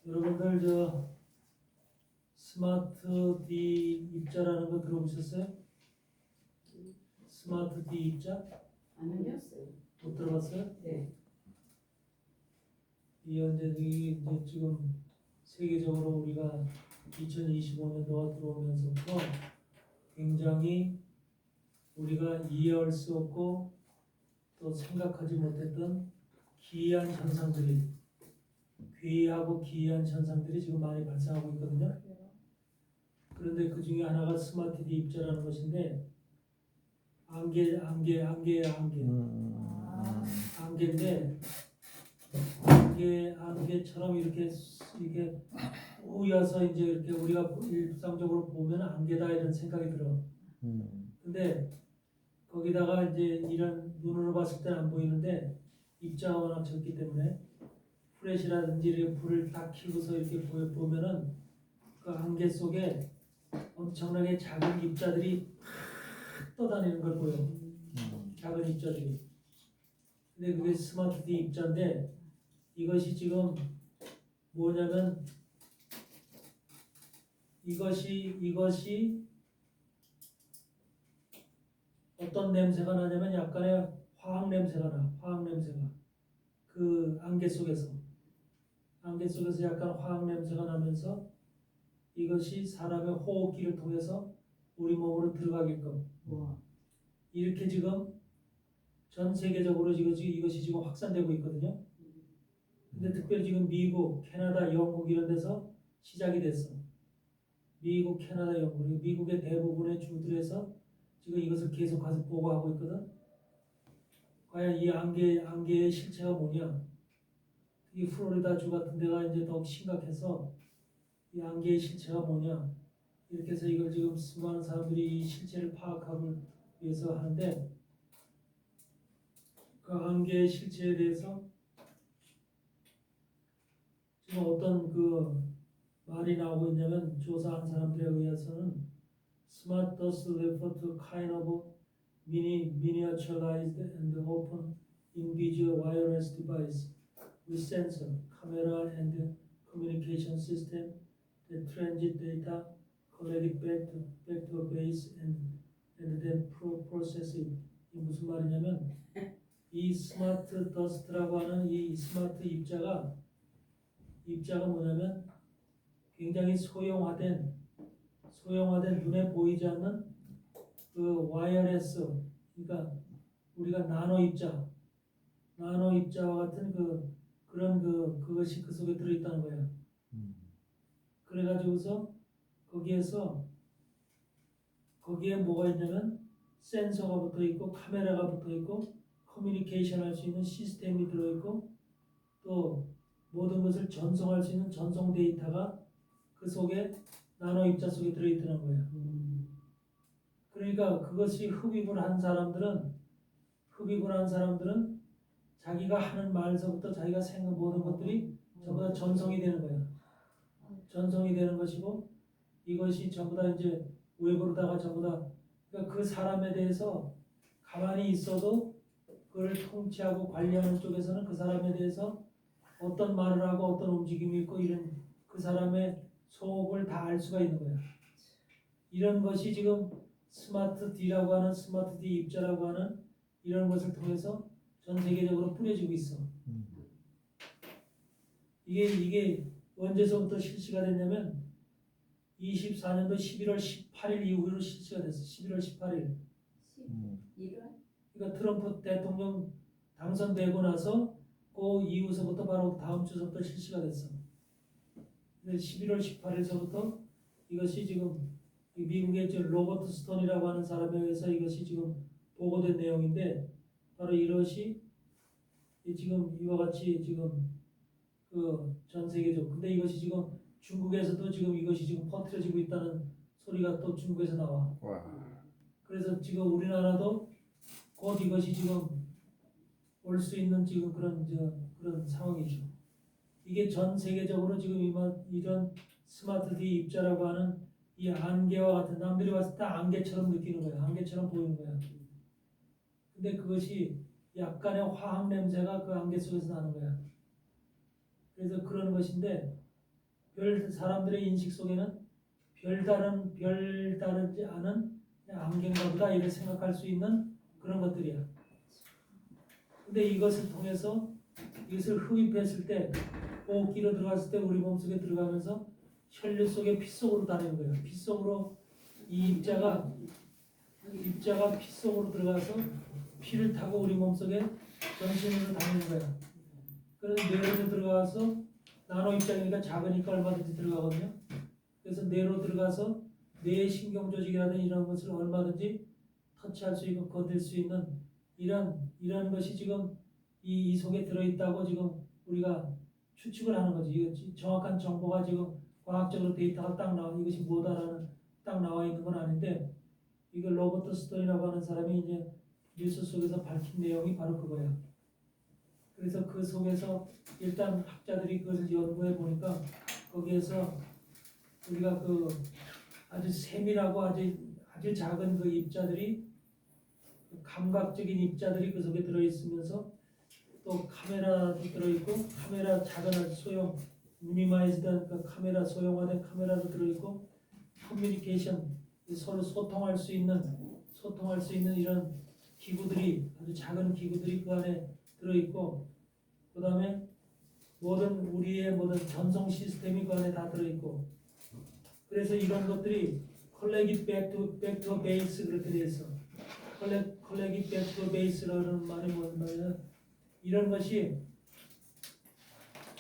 여러분들 저 스마트 D 입자라는 거 들어보셨어요? 스마트 D 입자? 아니요. 못 들어봤어요? 네. 이 현재 지금 세계적으로 우리가 2025년도가 들어오면서부터 굉장히 우리가 이해할 수 없고 또 생각하지 못했던 기이한 현상들이 괴이하고 기이한 현상들이 지금 많이 발생하고 있거든요. 그런데 그 중에 하나가 스마트 D 입자라는 것인데 안개예요, 안개. 안개인데 안개처럼 이렇게 우여서 이제 이렇게 우리가 일상적으로 보면 안개다 이런 생각이 들어. 근데 거기다가 이제 이런 눈으로 봤을 때는 안 보이는데 입자가 워낙 적기 때문에 플래시라든지 이렇게 불을 딱 켜고서 이렇게 보면은 그 안개 속에 엄청나게 작은 입자들이 떠다니는 걸 보여. 작은 입자들이. 근데 그게 스마트 D 입자인데 이것이 지금 뭐냐면 이것이 어떤 냄새가 나냐면 약간의 화학 냄새가 나. 화학 냄새가 그 안개 속에서 약간 화학 냄새가 나면서 이것이 사람의 호흡기를 통해서 우리 몸으로 들어가게끔 이렇게 지금 전 세계적으로 이것이 지금 확산되고 있거든요. 근데 특별히 지금 미국, 캐나다, 영국 이런 데서 시작이 됐어. 미국, 캐나다, 영국, 미국의 대부분의 주들에서 지금 이것을 계속 가서 보고하고 있거든. 과연 이 안개의 실체가 뭐냐? 이 플로리다 주 같은 데가 이제 더욱 심각해서 이 안개의 실체가 뭐냐? 이렇게 해서 이걸 지금 수많은 사람들이 이 실체를 파악하기 위해서 하는데 그 안개의 실체에 대해서 지금 어떤 그 말이 나오고 있냐면 조사한 사람들에 의해서는 smart dust refer to kind of miniaturized and open individual wireless device with sensor, camera and communication system that transit data collected back to a base and then process it. 이 무슨 말이냐면 이 스마트 더스트라고 하는 이 스마트 입자가 뭐냐면 굉장히 소형화된 눈에 보이지 않는 그 와이어레스, 그러니까 우리가 나노 입자와 같은 그런 그것이 그 속에 들어있다는 거야. 그래가지고서 거기에 뭐가 있냐면 센서가 붙어 있고 카메라가 붙어 있고 커뮤니케이션 할 수 있는 시스템이 들어 있고 또 모든 것을 전송할 수 있는 전송 데이터가 그 속에 나노 입자 속에 들어있다는 거예요. 그러니까 그것이 흡입을 한 사람들은 자기가 하는 말서부터 자기가 생각 모든 것들이 전부 다 전송이 되는 거야. 전송이 되는 것이고 이것이 전부 다 이제 외부로다가 전부 다 그러니까 그 사람에 대해서 가만히 있어도 그걸 통치하고 관리하는 쪽에서는 그 사람에 대해서 어떤 말을 하고 어떤 움직임이 있고 이런 그 사람의 속을 다 알 수가 있는 거야. 이런 것이 지금 스마트 D 입자라고 하는 이런 것을 통해서 전 세계적으로 뿌려지고 있어. 이게 언제서부터 실시가 됐냐면 24년도 11월 18일 이후로 실시가 됐어. 11월 18일. 11월? 그러니까 트럼프 대통령 당선되고 나서 그 이후서부터 바로 다음 주서부터 실시가 됐어. 11월 18일서부터 이것이 지금 미국의 로버트 스톤이라고 하는 사람에 의해서 이것이 지금 보고된 내용인데 바로 이것이 지금 이와 같이 지금 그 전 세계적 근데 이것이 지금 중국에서도 지금 이것이 지금 퍼뜨려지고 있다는 소리가 또 중국에서 나와. 그래서 지금 우리나라도 곧 이것이 지금 올 수 있는 지금 그런 상황이죠. 이게 전 세계적으로 지금 이런 스마트 D 입자라고 하는 이 안개와 같은 남들이 봤을 때 안개처럼 느끼는 거야. 안개처럼 보이는 거야. 근데 그것이 약간의 화학 냄새가 그 안개 속에서 나는 거야. 그래서 그런 것인데 사람들의 인식 속에는 별다르지 않은 그냥 안개인가 보다 이렇게 생각할 수 있는 그런 것들이야. 근데 이것을 통해서 이것을 흡입했을 때 호흡기로 들어갔을 때 우리 몸속에 들어가면서 혈류 속에 피 속으로 다니는 거예요. 피 속으로 이 입자가 피 속으로 들어가서 피를 타고 우리 몸속에 전신으로 다니는 거야. 그래서 뇌로 들어가서 나노 입자니까 작으니까 얼마든지 들어가거든요. 그래서 뇌로 들어가서 뇌의 신경 조직이라든지 이런 것을 얼마든지 터치할 수 있고 건들 수 있는 이런 것이 지금 이 속에 들어있다고 지금 우리가 추측을 하는 거지. 이거 정확한 정보가 지금 과학적으로 데이터가 딱 나와 이것이 뭐다라는 딱 나와 있는 건 아닌데 이걸 로버트 스톤이라고 하는 사람이 이제 뉴스 속에서 밝힌 내용이 바로 그거야. 그래서 그 속에서 일단 학자들이 그것을 연구해 보니까 거기에서 우리가 그 아주 세밀하고 아주 작은 그 입자들이 감각적인 입자들이 그 속에 들어 있으면서 또 카메라도 들어 있고 카메라 작은 소형 미니마이즈된 그 카메라 소형화된 카메라도 들어 있고 커뮤니케이션 서로 소통할 수 있는 이런 기구들이 아주 작은 기구들이 그 안에 들어 있고 그다음에 우리의 모든 전송 시스템이 그 안에 다 들어 있고 그래서 이런 것들이 컬렉이 백투 베이스 그렇게 돼 있어. 컬렉이 백투 베이스라는 말이 뭐냐면 이런 것이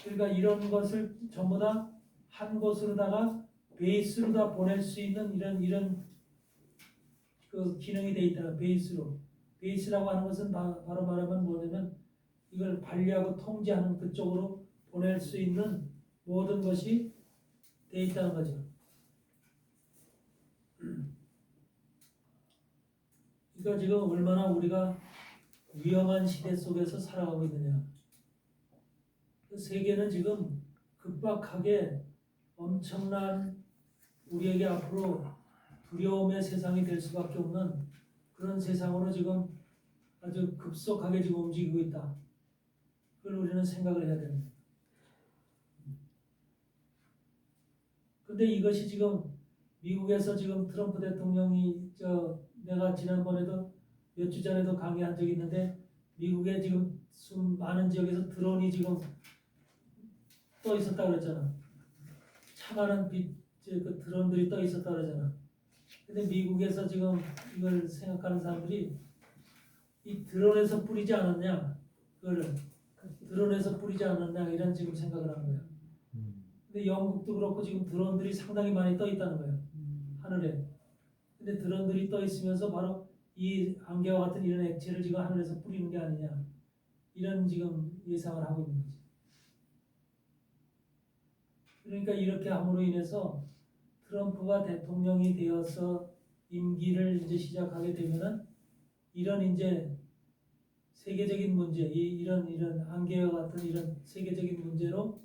그러니까 이런 것을 전부 다 한 곳으로다가 베이스로 다 보낼 수 있는 이런 그 기능이 돼 있다. 베이스라고 하는 것은 바로 말하면 뭐냐면 이걸 관리하고 통제하는 그쪽으로 보낼 수 있는 모든 것이 돼 있다는 거죠. 그러니까 지금 얼마나 우리가 위험한 시대 속에서 살아가고 있느냐. 세계는 지금 급박하게 엄청난 우리에게 앞으로 두려움의 세상이 될 수밖에 없는 그런 세상으로 지금 아주 급속하게 지금 움직이고 있다. 그걸 우리는 생각을 해야 됩니다. 근데 이것이 지금 미국에서 지금 트럼프 대통령이 내가 지난번에도 몇 주 전에도 강의한 적이 있는데 미국에 지금 많은 지역에서 드론이 지금 떠 있었다 그랬잖아. 차가는 그 드론들이 떠 있었다 그러잖아. 근데 미국에서 지금 이걸 생각하는 사람들이 이 드론에서 뿌리지 않았냐, 그거를 드론에서 뿌리지 않았냐 이런 지금 생각을 하는 거야. 근데 영국도 그렇고 지금 드론들이 상당히 많이 떠 있다는 거예요. 하늘에. 근데 드론들이 떠 있으면서 바로 이 안개와 같은 이런 액체를 지금 하늘에서 뿌리는 게 아니냐 이런 지금 예상을 하고 있는 거지. 그러니까 이렇게 함으로 인해서 트럼프가 대통령이 되어서 임기를 이제 시작하게 되면은 이런 이제 세계적인 문제, 이런 안개와 같은 이런 세계적인 문제로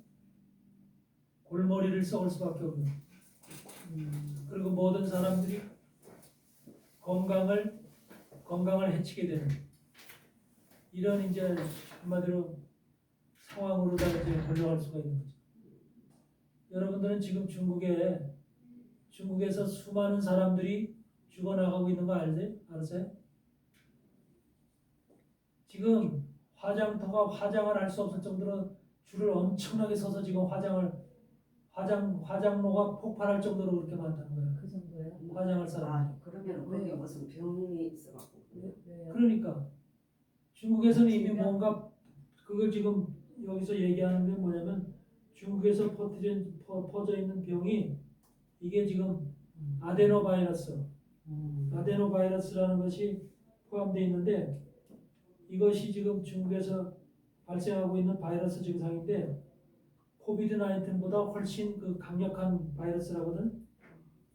골머리를 썩을 수밖에 없는. 그리고 모든 사람들이 건강을 해치게 되는 이런 이제 한마디로 상황으로 다 이제 흘러갈 수가 있는 거죠. 여러분들은 지금 중국에서 수많은 사람들이 죽어나가고 있는 거 알아세요? 지금 화장터가 화장을 할 수 없을 정도로 줄을 엄청나게 서서 지금 화장로가 폭발할 정도로 그렇게 많다는 거예요. 그 정도예요? 화장할 사람. 아, 그러면 거기 왜요? 무슨 병이 있어갖고. 왜요? 그러니까 중국에서는 이미 뭔가 그걸 지금 여기서 얘기하는 게 뭐냐면 중국에서 퍼져 있는 병이 이게 지금 아데노바이러스라는 것이 포함되어 있는데 이것이 지금 중국에서 발생하고 있는 바이러스 증상인데 코비드-19보다 훨씬 그 강력한 바이러스라거든.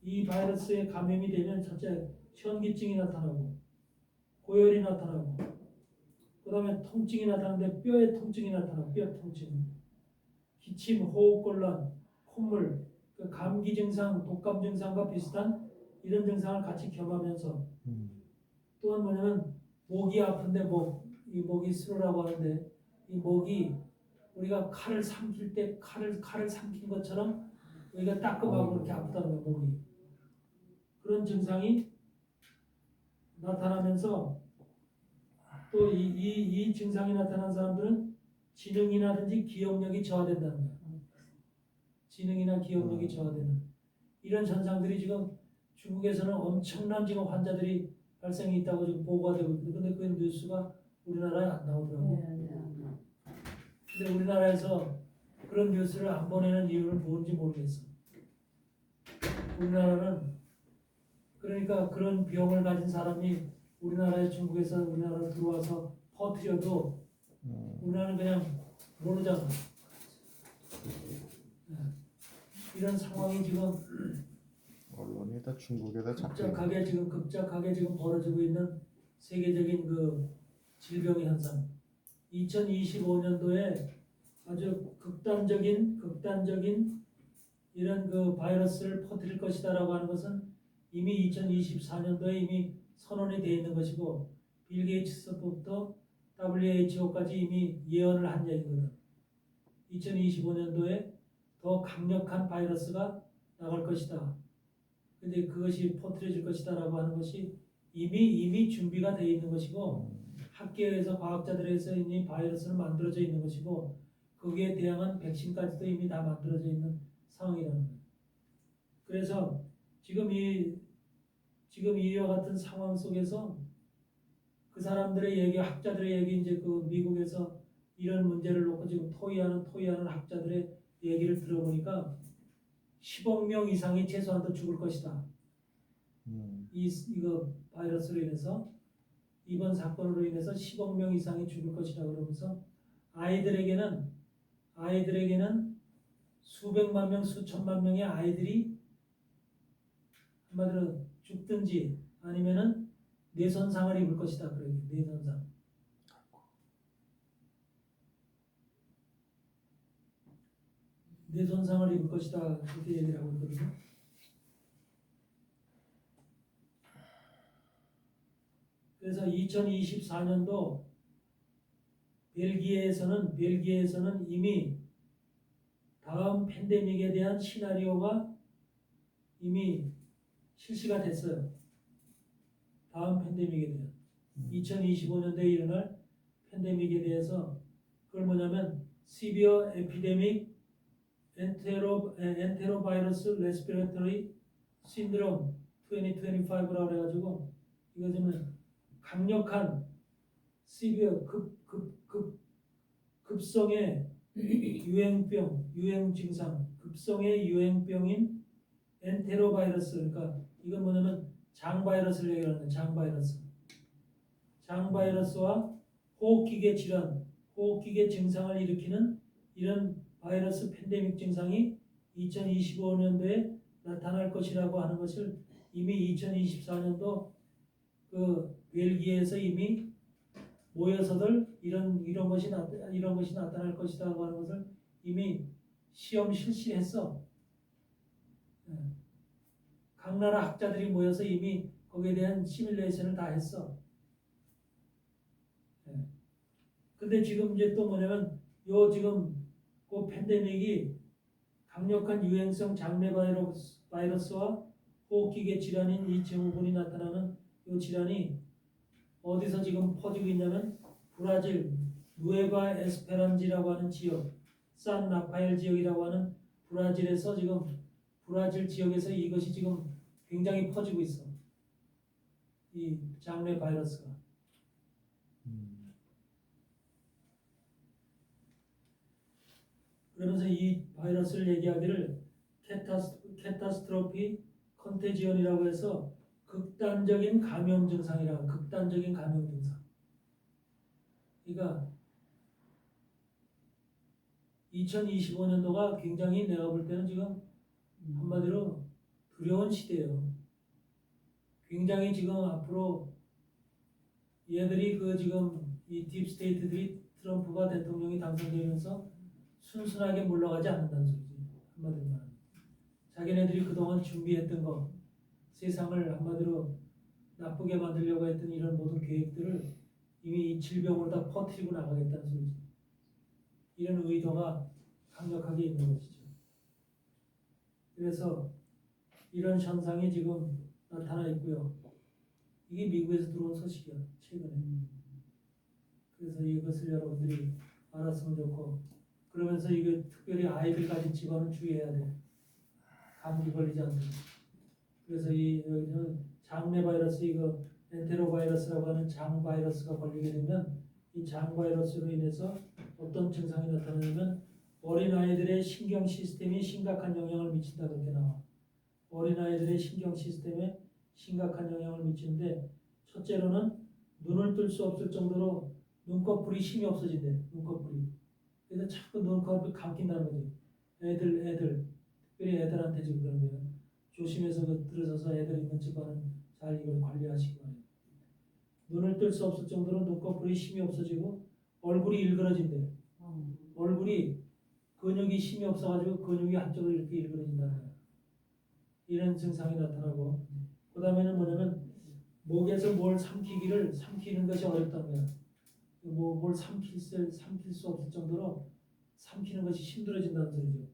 이 바이러스에 감염이 되면 첫째 현기증이 나타나고 고열이 나타나고 그다음에 통증이 나타나는데 뼈에 통증이 나타나고 뼈 통증, 기침, 호흡곤란, 콧물, 그 감기 증상, 독감 증상과 비슷한 이런 증상을 같이 겸하면서 또한 뭐냐면 목이 아픈데 이 목이 스루라고 하는데 이 목이 우리가 칼을 삼킬 때 칼을 삼킨 것처럼 여기가 따끔하고 그렇게 아프다는 거야, 몸이. 그런 증상이 나타나면서 또 이 증상이 나타난 사람들은 지능이라든지 기억력이 저하된다는 거야. 지능이나 기억력이 저하되는 이런 현상들이 지금 중국에서는 엄청난 지금 환자들이 발생이 있다고 지금 보고가 되고 있거든요. 근데 그 뉴스가 우리나라에 안 나오더라고. 근데 우리나라에서 그런 뉴스를 안 보내는 이유는 뭔지 모르겠어. 우리나라는 그러니까 그런 병을 가진 사람이 우리나라에 중국에서 우리나라로 들어와서 퍼뜨려도 우리나라는 그냥 모르잖아. 이런 상황이 지금 언론이 다 중국에다 잡혀 있는 급작하게 지금 벌어지고 있는 세계적인 그 질병의 현상. 2025년도에 아주 극단적인 이런 그 바이러스를 퍼뜨릴 것이다라고 하는 것은 이미 2024년도에 이미 선언이 되어 있는 것이고 빌 게이츠서부터 WHO까지 이미 예언을 한 얘기거든. 2025년도에 더 강력한 바이러스가 나갈 것이다. 근데 그것이 퍼뜨려질 것이다라고 하는 것이 이미 준비가 되어 있는 것이고 학계에서 과학자들에서 이미 바이러스는 만들어져 있는 것이고 거기에 대항한 백신까지도 이미 다 만들어져 있는 상황이라는 거예요. 그래서 지금 이와 같은 상황 속에서 그 사람들의 얘기, 학자들의 얘기 이제 그 미국에서 이런 문제를 놓고 지금 토의하는 학자들의 얘기를 들어보니까 10억 명 이상이 최소한 죽을 것이다. 이거 바이러스로 인해서 이번 사건으로 인해서 10억 명 이상이 죽을 것이다 그러면서 아이들에게는 수백만 명, 수천만 명의 아이들이 한마디로 죽든지 아니면은 뇌손상을 입을 것이다. 그래요. 뇌손상을 입을 것이다. 그렇게 얘기를 하고 있거든요. 그래서 2024년도 벨기에에서는 이미 다음 팬데믹에 대한 시나리오가 이미 실시가 됐어요. 다음 팬데믹에 대한 2025년도에 일어날 팬데믹에 대해서 그걸 뭐냐면 Severe Epidemic Enterovirus Respiratory Syndrome 2025라고 해가지고 이거는 강력한 severe 급성의 유행 증상, 급성의 유행병인 엔테로바이러스. 그러니까 이건 뭐냐면 장바이러스를 얘기하는 거예요. 장바이러스와 호흡기계 질환, 호흡기계 증상을 일으키는 이런 바이러스 팬데믹 증상이 2025년도에 나타날 것이라고 하는 것을 이미 2024년도 그 벨기에에서 이미 모여서들 이런 것이 나타날 것이라고 하는 것을 이미 시험 실시했어. 각 나라 학자들이 모여서 이미 거기에 대한 시뮬레이션을 다 했어. 근데 지금 이제 또 뭐냐면 지금 그 팬데믹이 강력한 유행성 장내 바이러스와 호흡기계 질환인 이 증후군이 나타나는 이 질환이 어디서 지금 퍼지고 있냐면 브라질 누에바 에스페란지라고 하는 지역, 산 라파엘 지역이라고 하는 브라질에서 지금 브라질 지역에서 이것이 지금 굉장히 퍼지고 있어. 이 장내 바이러스가. 그러면서 이 바이러스를 얘기하기를 캐타스트로피 컨테지언이라고 해서 극단적인 감염 증상이라고. 극단적인 감염 증상. 그러니까 2025년도가 굉장히 내가 볼 때는 지금 한마디로 두려운 시대예요. 굉장히 지금 앞으로 얘들이 그 지금 이 딥스테이트들이 트럼프가 대통령이 당선되면서 순순하게 물러가지 않는다는 소리지. 한마디로 말하면. 자기네들이 그동안 준비했던 거, 세상을 한마디로 나쁘게 만들려고 했던 이런 모든 계획들을 이미 이 질병으로 다 퍼뜨리고 나가겠다는 소리지. 이런 의도가 강력하게 있는 것이죠. 그래서 이런 현상이 지금 나타나 있고요. 이게 미국에서 들어온 소식이야, 최근에. 그래서 이것을 여러분들이 알았으면 좋고, 그러면서 이거 특별히 아이들 가진 집안은 주의해야 돼. 감기 걸리지 않도록. 그래서 여기는 장내 바이러스, 이거 엔테로 바이러스라고 하는 장 바이러스가 걸리게 되면 이 장 바이러스로 인해서 어떤 증상이 나타나냐면 어린 아이들의 신경 시스템이 심각한 영향을 미친다, 그렇게 나와. 어린 아이들의 신경 시스템에 심각한 영향을 미치는데, 첫째로는 눈을 뜰 수 없을 정도로 눈꺼풀이 힘이 없어진대. 눈꺼풀이. 그래서 자꾸 눈꺼풀이 감긴다는 거지. 애들 특별히 애들한테 지금 그런 거예요. 조심해서 들어서서 애들 있는 집안은 잘 이걸 관리하시기 바랍니다. 눈을 뜰 수 없을 정도로 눈꺼풀이 힘이 없어지고 얼굴이 일그러진대. 얼굴이 근육이 힘이 없어가지고 근육이 한쪽으로 이렇게 일그러진다는 거예요. 이런 증상이 나타나고, 그 다음에는 뭐냐면 목에서 뭘 삼키는 것이 어렵다는 거야. 뭘 삼킬 수 없을 정도로 삼키는 것이 힘들어진다는 소리죠.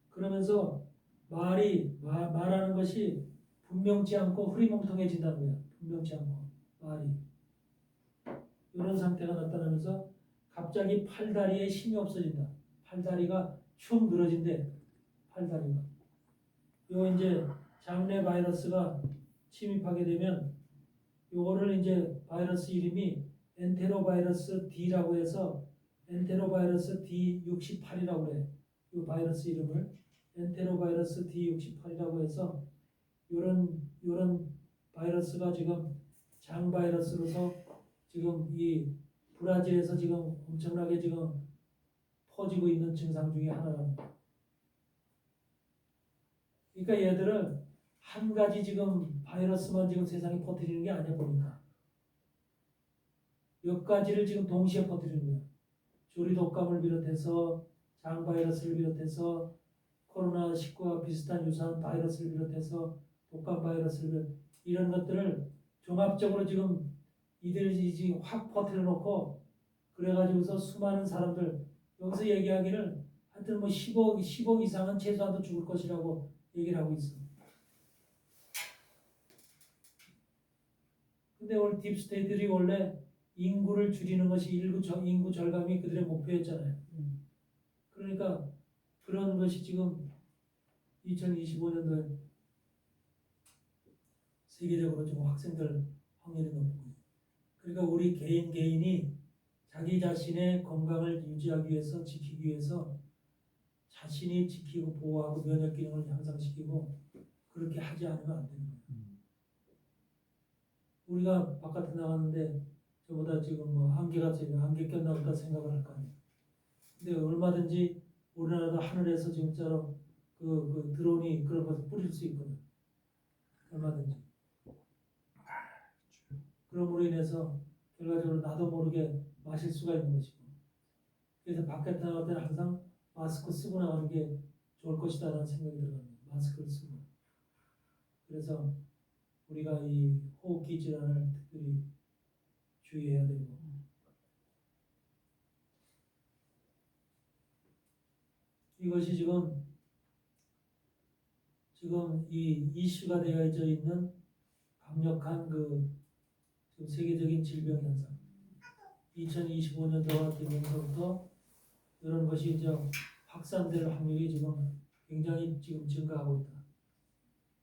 그러면서 말하는 것이 분명치 않고 흐리멍텅해진다는 거야. 분명치 않고 말이. 이런 상태가 나타나면서 갑자기 팔다리에 힘이 없어진다. 팔다리가 축 늘어진대. 팔다리가. 요 이제 장내 바이러스가 침입하게 되면 요거를 이제 바이러스 이름이 엔테로바이러스 D라고 해서 엔테로바이러스 D68이라고 그래. 이 바이러스 이름을 엔테로바이러스 D68이라고 해서 요런 바이러스가 지금 장 바이러스로서 지금 이 브라질에서 지금 엄청나게 지금 퍼지고 있는 증상 중에 하나랍니다. 그러니까 얘들은 한 가지 지금 바이러스만 지금 세상에 퍼뜨리는 게 아니야 보니까. 몇 가지를 지금 동시에 퍼뜨리는 거야. 조리 독감을 비롯해서 장 바이러스를 비롯해서 코로나19와 비슷한 유사한 바이러스를 비롯해서 독감 바이러스를 이런 것들을 종합적으로 지금 이들이 지금 확 퍼뜨려 놓고 그래가지고서 수많은 사람들 여기서 얘기하기를 하여튼 뭐 10억 이상은 최소한도 죽을 것이라고 얘기를 하고 있어. 근데 오늘 딥스테이트들이 원래 인구를 줄이는 것이 인구 절감이 그들의 목표였잖아요. 그러니까 그런 것이 지금 2025년도에 세계적으로 좀 확산될 확률이 높고, 그러니까 우리 개인이 자기 자신의 건강을 유지하기 위해서 지키기 위해서 자신이 지키고 보호하고 면역 기능을 향상시키고 그렇게 하지 않으면 안 되는 거예요. 우리가 바깥에 나갔는데 저보다 지금 뭐 안개가 꼈나 보다 생각을 할 거 아니에요. 근데 얼마든지 우리나라도 하늘에서 진짜로 그 드론이 그런 것을 뿌릴 수 있거든. 얼마든지. 그럼으로 인해서 결과적으로 나도 모르게 마실 수가 있는 것이고. 그래서 바깥에 나갈 때는 항상 마스크 쓰고 나가는 게 좋을 것이다라는 생각이 들어갑니다. 마스크를 쓰고. 그래서 우리가 이 호흡기 질환을 특별히 주의해야 되고. 이것이 지금 이 이슈가 되어져 있는 강력한 지금 세계적인 질병 현상. 2025년도가 되면서부터 이런 것이 이제 확산될 확률이 지금 굉장히 지금 증가하고 있다.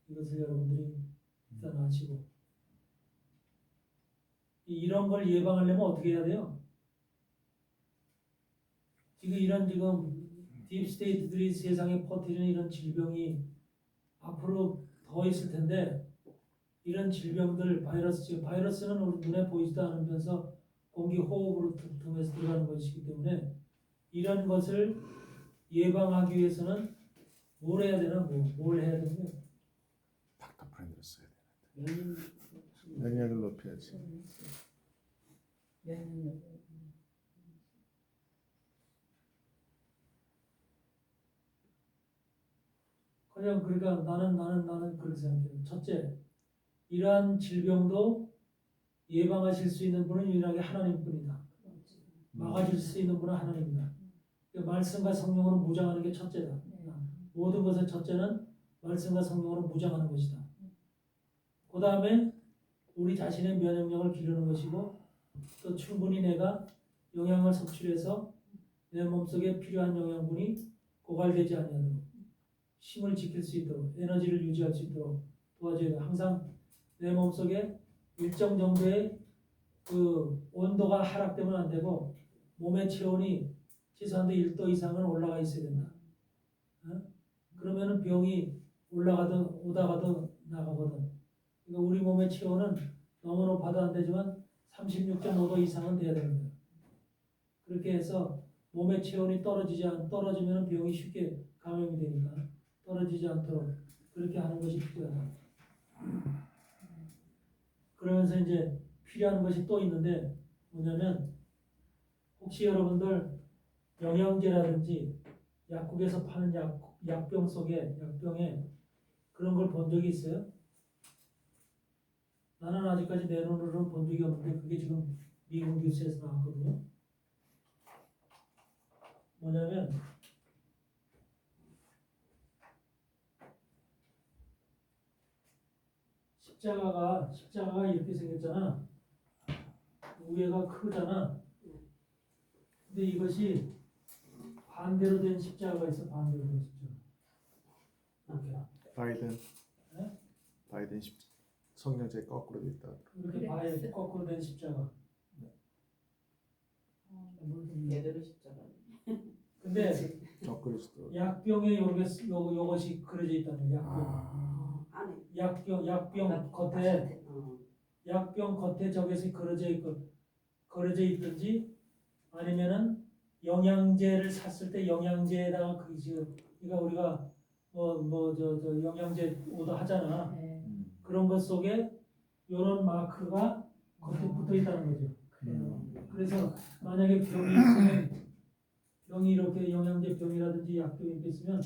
이것을 여러분들이 일단 아시고, 이런 걸 예방하려면 어떻게 해야 돼요? 지금 딥스테이트들이 세상에 퍼뜨리는 이런 질병이 앞으로 더 있을 텐데, 이런 질병들, 바이러스는 우리 눈에 보이지도 않으면서 공기 호흡으로 통해서 들어가는 것이기 때문에 이런 것을 예방하기 위해서는 뭘 해야 되나? 뭘 해야 되는 거예요? 닥터 프렌드를 써야 되는데 면역을 높여야지. 그냥 그러니까 나는 그렇게 생각해요. 첫째, 이러한 질병도 예방하실 수 있는 분은 유일하게 하나님뿐이다. 막아줄 수 있는 분은 하나님이다. 그 말씀과 성령으로 무장하는 게 첫째다. 모든 것의 첫째는 말씀과 성령으로 무장하는 것이다. 그 다음에 우리 자신의 면역력을 기르는 것이고 또 충분히 내가 영양을 섭취해서 내 몸속에 필요한 영양분이 고갈되지 아니하도록 힘을 지킬 수 있도록 에너지를 유지할 수 있도록 도와줘야 돼. 항상 내 몸속에 일정 정도의 그 온도가 하락되면 안 되고 몸의 체온이 최소한도 1도 이상은 올라가 있어야 된다. 어? 그러면은 병이 오다가도 나가거든. 그러니까 우리 몸의 체온은 너무 높아도 안 되지만 36.5도 이상은 돼야 됩니다. 그렇게 해서 몸의 체온이 떨어지면 병이 쉽게 감염이 되니까 떨어지지 않도록 그렇게 하는 것이 필요하다. 그러면서 이제 필요한 것이 또 있는데 뭐냐면 혹시 여러분들 영양제라든지 약국에서 파는 약병에 그런 걸 본 적이 있어요? 나는 아직까지 내 눈으로는 본 적이 없는데 그게 지금 미국 뉴스에서 나왔거든요. 뭐냐면 십자가가 이렇게 생겼잖아. 위에가 크잖아. 근데 이것이 반대로 된 십자가가 있어. 반대로 된 십자가. 이렇게. 바이든 성령제 거꾸로 돼 있다. 이렇게 바에 거꾸로 된 십자가. 제대로 십자가. 근데 그리스도. 약병에 요것이 그려져 있다는 거야. 안에. 약병 겉에 저것이 그려져 있든지 아니면은 영양제를 샀을 때 영양제에다가 그러니까 우리가 저 영양제 오더 하잖아. 그런 것 속에 이런 마크가 겉에 붙어 있다는 거죠. 그래서 만약에 병이 있으면 병이 이렇게 영양제 병이라든지 약병이 이렇게 있으면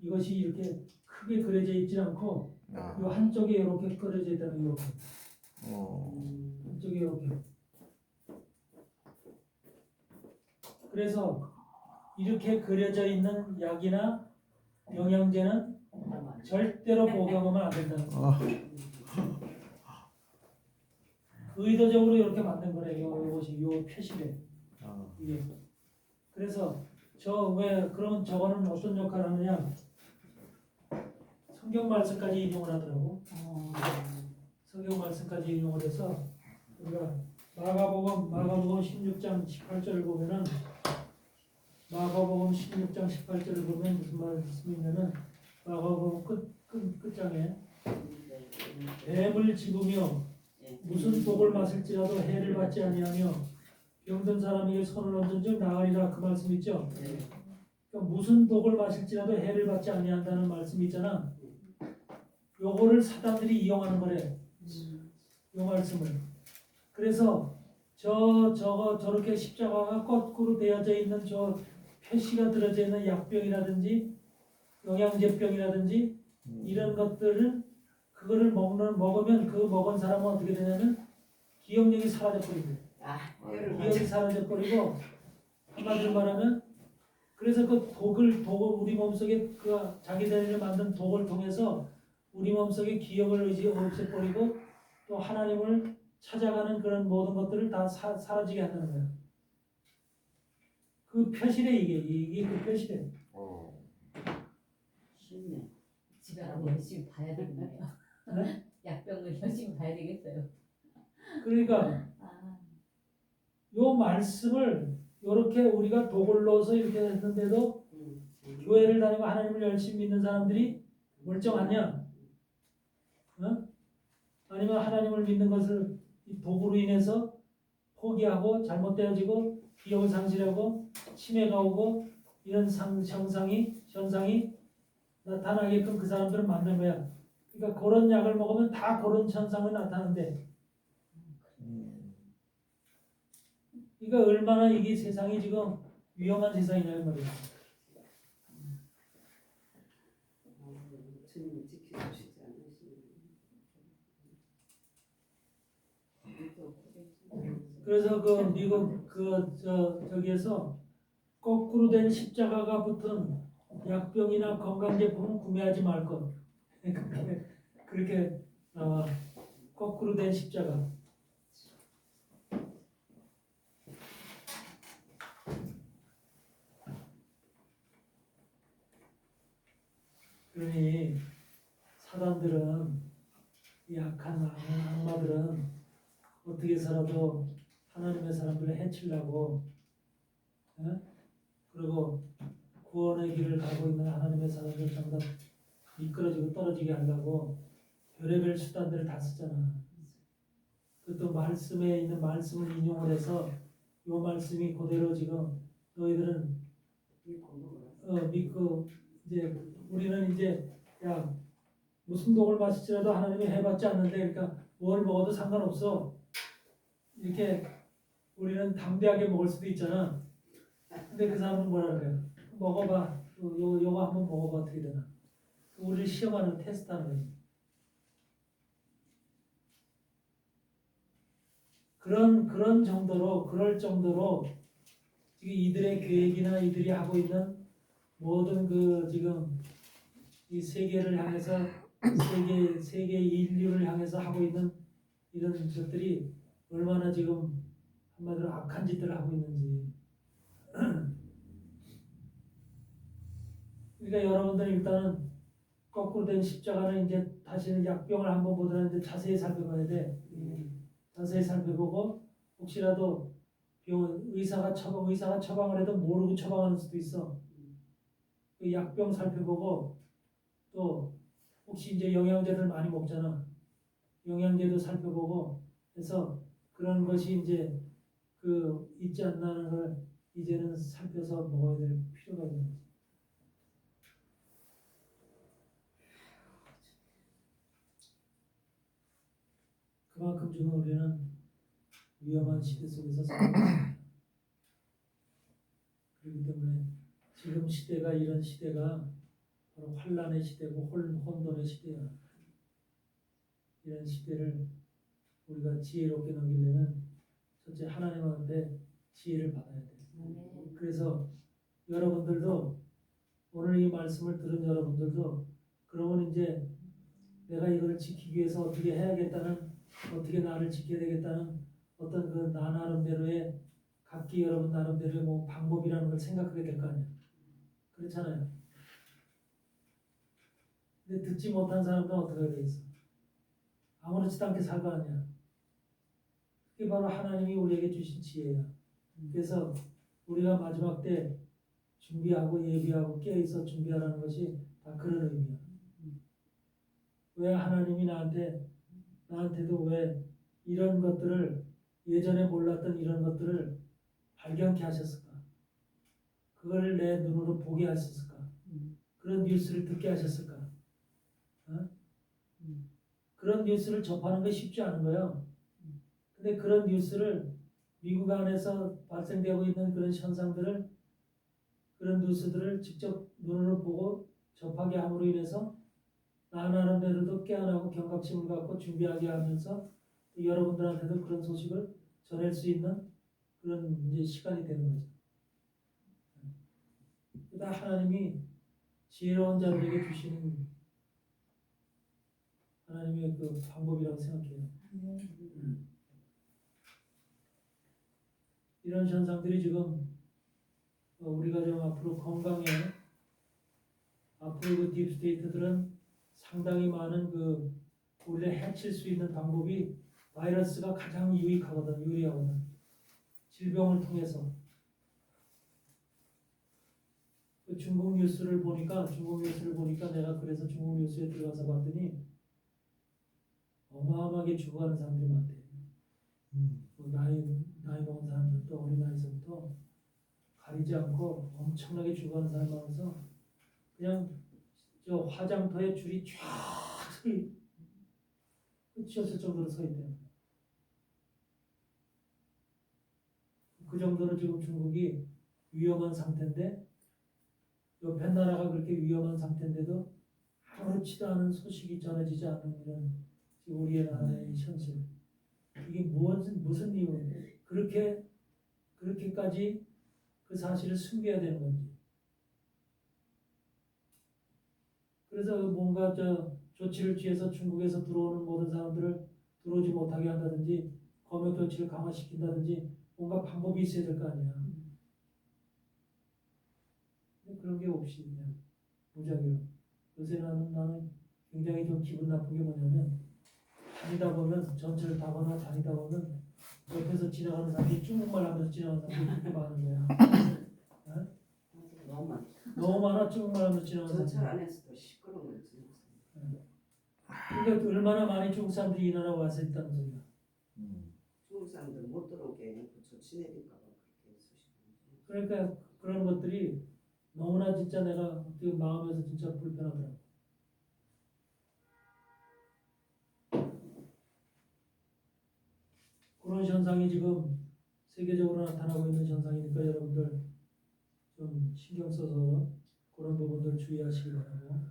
이것이 이렇게 크게 그려져 있지 않고 이 한쪽에 이렇게 그려져 있다는 이렇게 한쪽에 이렇게. 그래서 이렇게 그려져 있는 약이나 영양제는 절대로 복용하면 안 된다는 거예요. 의도적으로 이렇게 만든 거래요. 이것이 요 표시래. 이게. 그래서 그러면 저거는 어떤 역할을 하느냐? 성경 말씀까지 인용을 하더라고. 성경 말씀까지 인용을 해서 우리가 마가복음 16장 18절을 보면은 마가복음 16장 18절을 보면 무슨 말씀이 있냐면 마가복음 끝장에 뱀을 집으며 무슨 독을 마실지라도 해를 받지 아니하며 병든 사람에게 손을 얹은 즉 나으리라 그 말씀 있죠. 그러니까 무슨 독을 마실지라도 해를 받지 아니한다는 말씀이 있잖아. 요거를 사람들이 이용하는 거래. 요 말씀을. 그래서 저렇게 십자가가 거꾸로 되어져 있는 저 표시가 들어져 있는 약병이라든지 영양제병이라든지 이런 것들을 그거를 먹으면 그 먹은 사람은 어떻게 되냐면 기억력이 사라져버린대. 기억이 사라져버리고 한마디로 말하면 그래서 그 독을 우리 몸속에 그 자기들이 만든 독을 통해서 우리 몸속에 기억을 없애버리고 또 하나님을 찾아가는 그런 모든 것들을 다 사라지게 한다는 거야. 그 표시래 이게 그 표시래. 쉽네. 집에 가서 열심히 봐야 되겠네요. 네? 약병을 열심히 봐야 되겠어요. 그러니까 요 말씀을 이렇게 우리가 독을 넣어서 이렇게 했는데도 교회를 다니고 하나님을 열심히 믿는 사람들이 멀쩡하냐? 어? 아니면 하나님을 믿는 것을 이 독으로 인해서 포기하고 잘못되어지고 기억을 상실하고 치매가 오고 이런 현상이 나타나게끔 그 사람들은 만든 거야. 그러니까 그런 약을 먹으면 다 그런 현상이 나타난대. 그러니까 얼마나 이게 세상이 지금 위험한 세상이냐 이 말이야. 주님 지켜주시지 않으시면. 그래서 그 미국 저기에서 거꾸로 된 십자가가 붙은 약병이나 건강제품은 구매하지 말 것. 그렇게 나와. 거꾸로 된 십자가. 그러니 사람들은, 이 악한 악마들은 어떻게 해서라도 하나님의 사람들을 해치려고, 그리고 구원의 길을 가고 있는 하나님의 사람들 전부 다 미끄러지고 떨어지게 하려고 별의별 수단들을 다 쓰잖아. 그것도 말씀에 있는 말씀을 인용을 해서 이 말씀이 그대로 지금 너희들은 믿고 이제 우리는 이제 야 무슨 독을 마실지라도 하나님이 해봤지 않는데 그러니까 뭘 먹어도 상관없어. 이렇게 우리는 담대하게 먹을 수도 있잖아. 근데 그 사람은 뭐라 그래요? 먹어봐. 요거 한번 먹어봐. 어떻게 되나. 우리를 시험하는 테스트하는 거지. 그런 정도로 그럴 정도로 지금 이들의 계획이나 이들이 하고 있는 모든 그 지금 이 세계를 향해서 세계 인류를 향해서 하고 있는 이런 것들이 얼마나 지금 한마디로 악한 짓들을 하고 있는지. 그러니까 여러분들 일단은 거꾸로 된 십자가는 이제 다시는 약병을 한번 보더라도 이제 자세히 살펴봐야 돼. 자세히 살펴보고 혹시라도 의사가 처방을 해도 모르고 처방하는 수도 있어. 그 약병 살펴보고 또 혹시 이제 영양제를 많이 먹잖아. 영양제도 살펴보고 해서 그런 것이 이제 그 있지 않나는 걸 이제는 살펴서 먹어야 될 필요가 있는 거지. 그만큼 지금 우리는 위험한 시대 속에서 살고 있습니다. 그렇기 때문에 지금 시대가 이런 시대가 바로 환란의 시대고 혼돈의 시대야. 이런 시대를 우리가 지혜롭게 넘기려면 첫째 하나님 앞에 지혜를 받아야 돼. 그래서 여러분들도 오늘 이 말씀을 들은 여러분들도 그러면 이제 내가 이걸 지키기 위해서 어떻게 해야겠다는, 어떻게 나를 지켜야 되겠다는 어떤 그 나 나름대로의 각기 여러분 나름대로의 뭐 방법이라는 걸 생각하게 될 거 아니야. 그렇잖아요. 근데 듣지 못한 사람들은 어떻게 되겠어? 아무렇지도 않게 살 거 아니야. 그게 바로 하나님이 우리에게 주신 지혜야. 그래서 우리가 마지막 때 준비하고 예비하고 깨어있어 준비하라는 것이 다 그런 의미야. 왜 하나님이 나한테도 왜 이런 것들을 예전에 몰랐던 이런 것들을 발견케 하셨을까? 그걸 내 눈으로 보게 하셨을까? 그런 뉴스를 듣게 하셨을까? 그런 뉴스를 접하는 게 쉽지 않은 거예요. 근데 그런 뉴스를 미국 안에서 발생되고 있는 그런 현상들을, 그런 뉴스들을 직접 눈으로 보고 접하게 함으로 인해서 나 나름대로도 깨어나고 경각심을 갖고 준비하게 하면서 여러분들한테도 그런 소식을 전할 수 있는 그런 이제 시간이 되는 거죠. 그러다 하나님이 지혜로운 자들에게 주시는 하나님의 그 방법이라고 생각해요. 이런 현상들이 지금 우리가 좀 앞으로 건강에 앞으로 그 딥스테이트들은 상당히 많은 그 우리를 해칠 수 있는 방법이 바이러스가 가장 유리하거든. 질병을 통해서. 그 중국 뉴스를 보니까 내가 그래서 중국 뉴스에 들어가서 봤더니 어마어마하게 죽어가는 사람들이 많대. 나이 먹은 사람들도 어린 나이서부터 가리지 않고 엄청나게 죽어가는 사람이 많아서 그냥 저 화장터에 줄이 쫙 끝이 없을 정도로 서 있대요. 그 정도로 지금 중국이 위험한 상태인데 옆에 나라가 그렇게 위험한 상태인데도 아무렇지도 않은 소식이 전해지지 않는 이런 우리의 나라의 현실. 이게 무슨 이유? 그렇게까지 그 사실을 숨겨야 되는 건지. 그래서 뭔가 조치를 취해서 중국에서 들어오는 모든 사람들을 들어오지 못하게 한다든지 검역 조치를 강화시킨다든지 뭔가 방법이 있어야 될 거 아니야. 근데 그런 게 없이 그냥 무작위로. 요새 나는 굉장히 좀 기분 나쁜 게 뭐냐면 다니다 보면 전철을 타거나 다니다 보면 옆에서 지나가는 사람이 중국말 하면서 지나가는 사람이 그렇게 많은 거야. 어? 너무 많다. 너무 많아. 중국말 하면서 지나가는 전철 사람이. 안에서도 시끄러운 거지. 그러니까 얼마나 많이 중국 사람들이 이 나라 와서 있다는 소리야. 중국 사람들 못 들어오게 그 조치 내릴까 봐 그렇게 수시고. 그러니까 그런 것들이 너무나 진짜 내가 어떻게 마음에서 진짜 불편하더라고. 그런 현상이 지금 세계적으로 나타나고 있는 현상이니까 여러분들 좀 신경 써서 그런 부분들 주의하시기 바라고.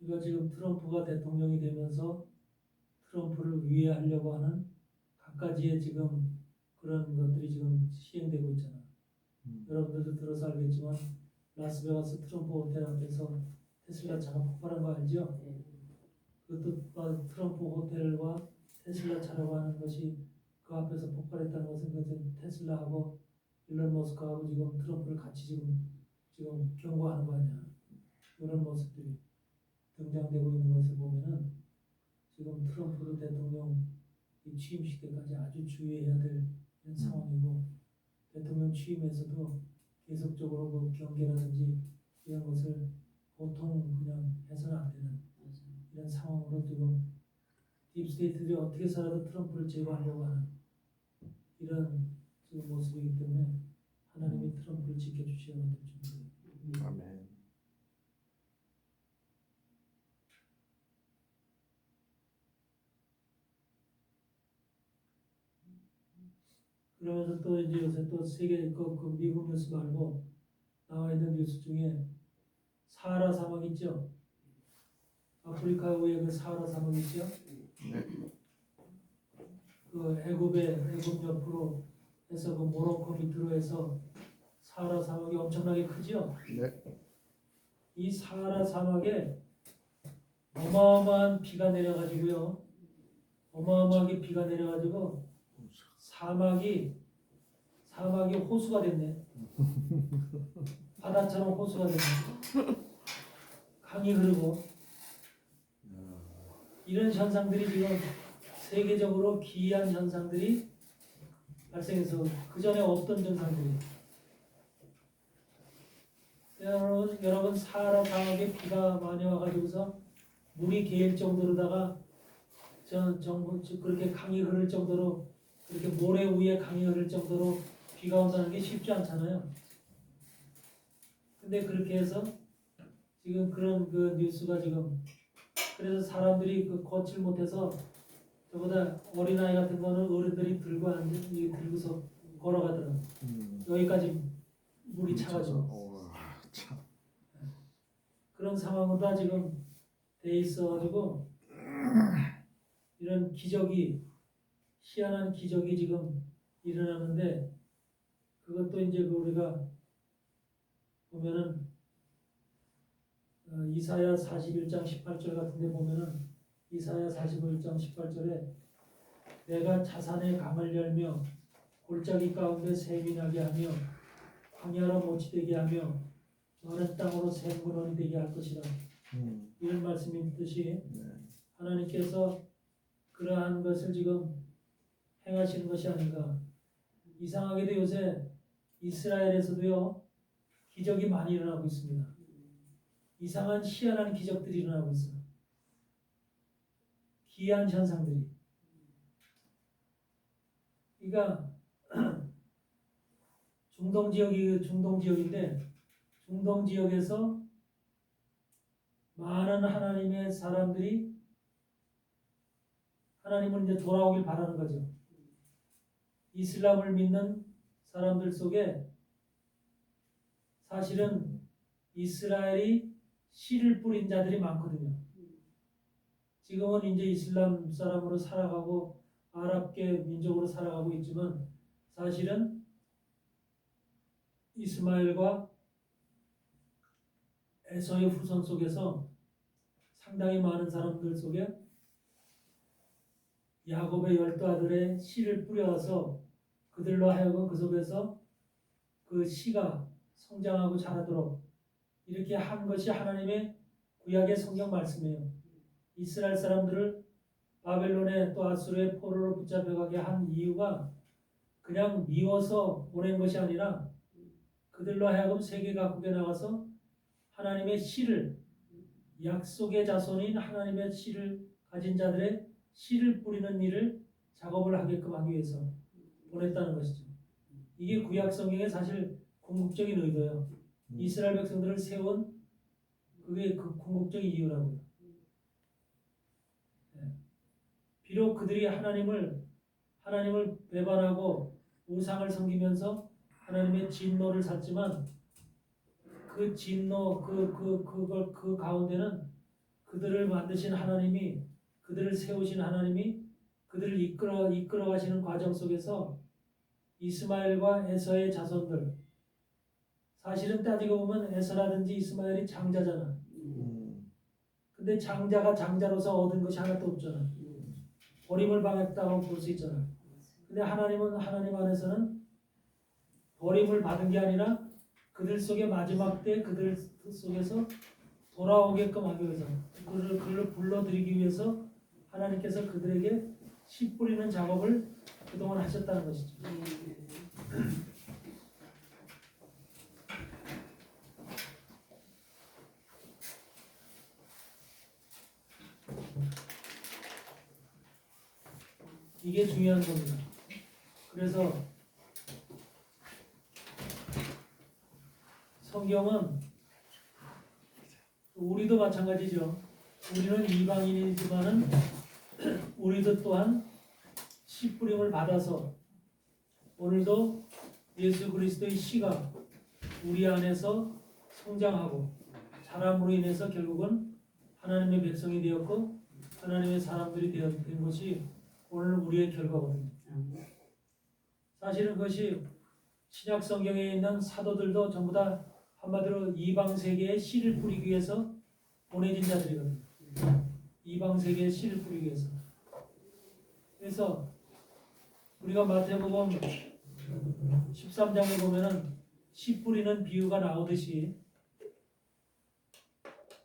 이거 지금 트럼프가 대통령이 되면서 트럼프를 위해하려고 하는 갖가지의 지금 그런 것들이 지금 시행되고 있잖아. 여러분들도 들어서 알겠지만 라스베가스 트럼프 호텔 앞에서 테슬라 차가 폭발한 거 알죠? 그것도 트럼프 호텔과 테슬라 차라고 하는 것이 그 앞에서 폭발했다는 것은 그것은 테슬라하고 일론 머스크하고 지금 트럼프를 같이 지금 경고하는 거 아니야. 이런 모습들이 등장되고 있는 것을 보면은 지금 트럼프 대통령 이 취임식 때까지 아주 주의해야 될 이런 상황이고 대통령 취임에서도 계속적으로 뭐 경계라든지 이런 것을 보통 그냥 해서는 안 되는 이런 상황으로 지금 딥스테이트들이 어떻게 살아도 트럼프를 제거하려고 하는 이런 지금 모습이기 때문에 하나님이 트럼프를 지켜주셔야 될 줄입니다. 아멘. 그러면서 또 이제 요새 또 세계 그 미국 뉴스 말고 나와 있는 뉴스 중에 사하라 사막 있죠? 아프리카의 그 사하라 사막 있죠? 그 애굽 옆으로 해서 그 모로코 밑으로 해서 사하라 사막이 엄청나게 크죠? 네. 이 사하라 사막에 어마어마한 비가 내려가지고요. 어마어마하게 비가 내려가지고 사막이 호수가 됐네. 바다처럼 호수가 됐네. 강이 흐르고 이런 현상들이 지금 세계적으로 기이한 현상들이 발생해서 그 전에 없던 현상들이. 여러분 사하라 사막에 비가 많이 와가지고서 물이 개일 정도로다가 전부 그렇게 강이 흐를 정도로 그렇게 모래 위에 강이 흐를 정도로 비가 온다는 게 쉽지 않잖아요. 근데 그렇게 해서 지금 그런 그 뉴스가 지금 그래서 사람들이 그 걷질 못해서 저보다 어린아이 같은 거는 어른들이 들고서 걸어가더라고. 여기까지 물이 차가지고. 참. 그런 상황으로 다 지금 돼 있어가지고 이런 희한한 기적이 지금 일어나는데 그것도 이제 그 우리가 보면은 이사야 41장 18절 같은 데 보면은 이사야 41장 18절에 내가 자산의 강을 열며 골짜기 가운데 샘이 나게 하며 광야로 못이 되게 하며 마른 땅으로 샘 근원이 되게 할 것이라. 이런 말씀이 있듯이 하나님께서 그러한 것을 지금 행하시는 것이 아닌가. 이상하게도 요새 이스라엘에서도요 기적이 많이 일어나고 있습니다. 이상한 희한한 기적들이 일어나고 있어요. 기이한 현상들이. 그러니까 중동 지역인데 중동 지역에서 많은 하나님의 사람들이 하나님을 이제 돌아오길 바라는 거죠. 이슬람을 믿는 사람들 속에 사실은 이스라엘이 씨를 뿌린 자들이 많거든요. 지금은 이제 이슬람 사람으로 살아가고 아랍계 민족으로 살아가고 있지만 사실은 이스마엘과 에서의 후손 속에서 상당히 많은 사람들 속에 야곱의 12아들의 씨를 뿌려서 그들로 하여금 그 속에서 그 씨가 성장하고 자라도록 이렇게 한 것이 하나님의 구약의 성경 말씀이에요. 이스라엘 사람들을 바벨론의 또 아수르의 포로로 붙잡혀가게 한 이유가 그냥 미워서 보낸 것이 아니라 그들로 하여금 세계 각국에 나가서 하나님의 씨를 약속의 자손인 하나님의 씨를 가진 자들의 씨를 뿌리는 일을 작업을 하게끔 하기 위해서 보냈다는 것이죠. 이게 구약 성경의 사실 궁극적인 의도예요. 이스라엘 백성들을 세운 그게 그 궁극적인 이유라고요. 비록 그들이 하나님을 배반하고 우상을 섬기면서 하나님의 진노를 샀지만 그 진노 그 가운데는 그들을 만드신 하나님이 그들을 세우신 하나님이 그들을 이끌어 가시는 과정 속에서 이스마엘과 에서의 자손들 사실은 따지고 보면 에서라든지 이스마엘이 장자잖아. 근데 장자가 장자로서 얻은 것이 하나도 없잖아. 버림을 당했다고 볼 수 있잖아. 근데 하나님은 하나님 안에서는 버림을 받은 게 아니라 그들 속에 마지막 때 그들 속에서 돌아오게끔 하기 위해서 그를 불러들이기 위해서 하나님께서 그들에게 씨 뿌리는 작업을 그동안 하셨다는 것이죠. 이게 중요한 겁니다. 그래서 성경은 우리도 마찬가지죠. 우리는 이방인이지만은 우리도 또한 씨 뿌림을 받아서 오늘도 예수 그리스도의 씨가 우리 안에서 성장하고 자람으로 인해서 결국은 하나님의 백성이 되었고 하나님의 사람들이 된 것이 오늘 우리의 결과거든요. 사실은 그것이 신약 성경에 있는 사도들도 전부 다 한마디로 이방 세계에 씨를 뿌리기 위해서 보내진 자들이거든요. 이방 세계에 씨를 뿌리기 위해서. 그래서 우리가 마태복음 13장에 보면은 씨 뿌리는 비유가 나오듯이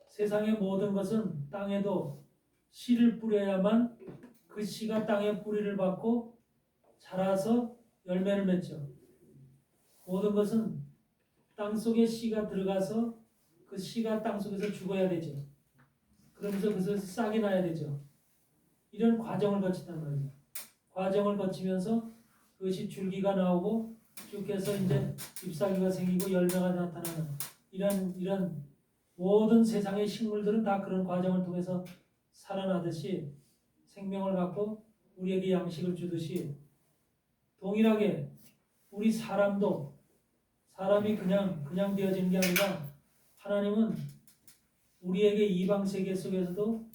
세상의 모든 것은 땅에도 씨를 뿌려야만 그 씨가 땅에 뿌리를 받고 자라서 열매를 맺죠. 모든 것은 땅 속에 씨가 들어가서 그 씨가 땅 속에서 죽어야 되죠. 그러면서 그것을 싹이 나야 되죠. 이런 과정을 거친단 말이죠. 과정을 거치면서 그것이 줄기가 나오고 쭉 해서 이제 잎사귀가 생기고 열매가 나타나는 이런 모든 세상의 식물들은 다 그런 과정을 통해서 살아나듯이 생명을 갖고 우리에게 양식을 주듯이 동일하게 우리 사람도 사람이 그냥 되어지는 게 아니라 하나님은 우리에게 이방 세계 속에서도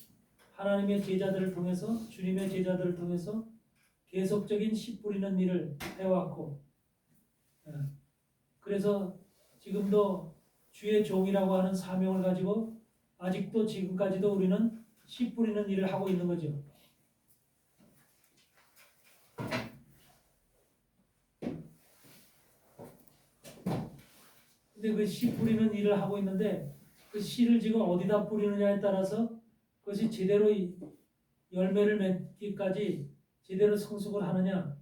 하나님의 제자들을 통해서 주님의 제자들을 통해서 계속적인 씨 뿌리는 일을 해왔고 그래서 지금도 주의 종이라고 하는 사명을 가지고 아직도 지금까지도 우리는 씨 뿌리는 일을 하고 있는 거죠. 근데 그 씨 뿌리는 일을 하고 있는데 그 씨를 지금 어디다 뿌리느냐에 따라서 그것이 제대로 열매를 맺기까지 제대로 성숙을 하느냐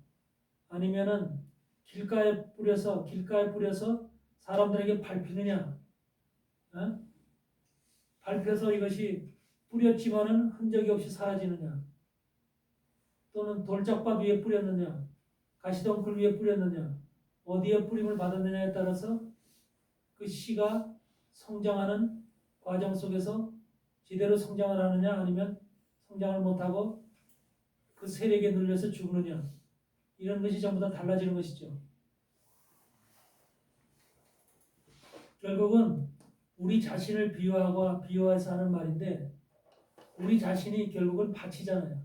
아니면은 길가에 뿌려서 사람들에게 밟히느냐 밟혀서 이것이 뿌렸지만은 흔적이 없이 사라지느냐 또는 돌짝밭 위에 뿌렸느냐 가시덩굴 위에 뿌렸느냐 어디에 뿌림을 받았느냐에 따라서 그 씨가 성장하는 과정 속에서 제대로 성장을 하느냐 아니면 성장을 못하고 그 세력에 눌려서 죽느냐 이런 것이 전부 다 달라지는 것이죠. 결국은 우리 자신을 비유해서 하는 말인데 우리 자신이 결국은 밭이잖아요.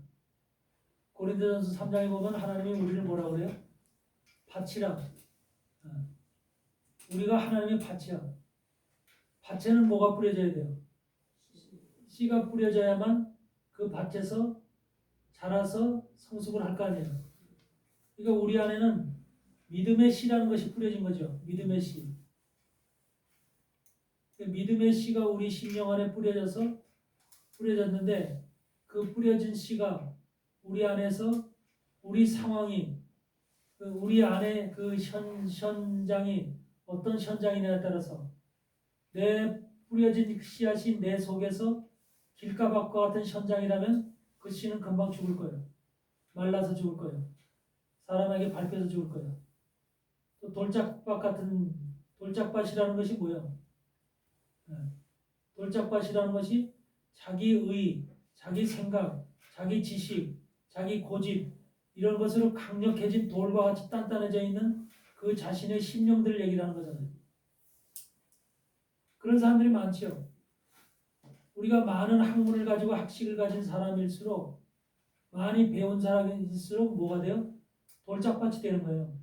고린도전서 3장에 보면 하나님이 우리를 뭐라고 그래요? 밭이라. 우리가 하나님의 밭이야. 밭에는 뭐가 뿌려져야 돼요? 씨가 뿌려져야만 그 밭에서 자라서 성숙을 할 거 아니에요. 그러니까 우리 안에는 믿음의 씨라는 것이 뿌려진 거죠. 믿음의 씨. 믿음의 씨가 우리 심령 안에 뿌려졌는데 그 뿌려진 씨가 우리 안에서 우리 상황이 우리 안에 그 현장이 어떤 현장이냐에 따라서 내 뿌려진 씨앗이 내 속에서 길가밭과 같은 현장이라면 그 씨는 금방 죽을 거예요. 말라서 죽을 거예요. 사람에게 밟혀서 죽을 거예요. 또 돌짝밭이라는 것이 뭐예요? 돌짝밭이라는 것이 자기 의, 자기 생각, 자기 지식, 자기 고집 이런 것으로 강력해진 돌과 같이 단단해져 있는 그 자신의 심령들을 얘기를 하는 거잖아요. 그런 사람들이 많죠. 우리가 많은 학문을 가지고 학식을 가진 사람일수록 많이 배운 사람일수록 뭐가 돼요? 돌짝밭이 되는 거예요.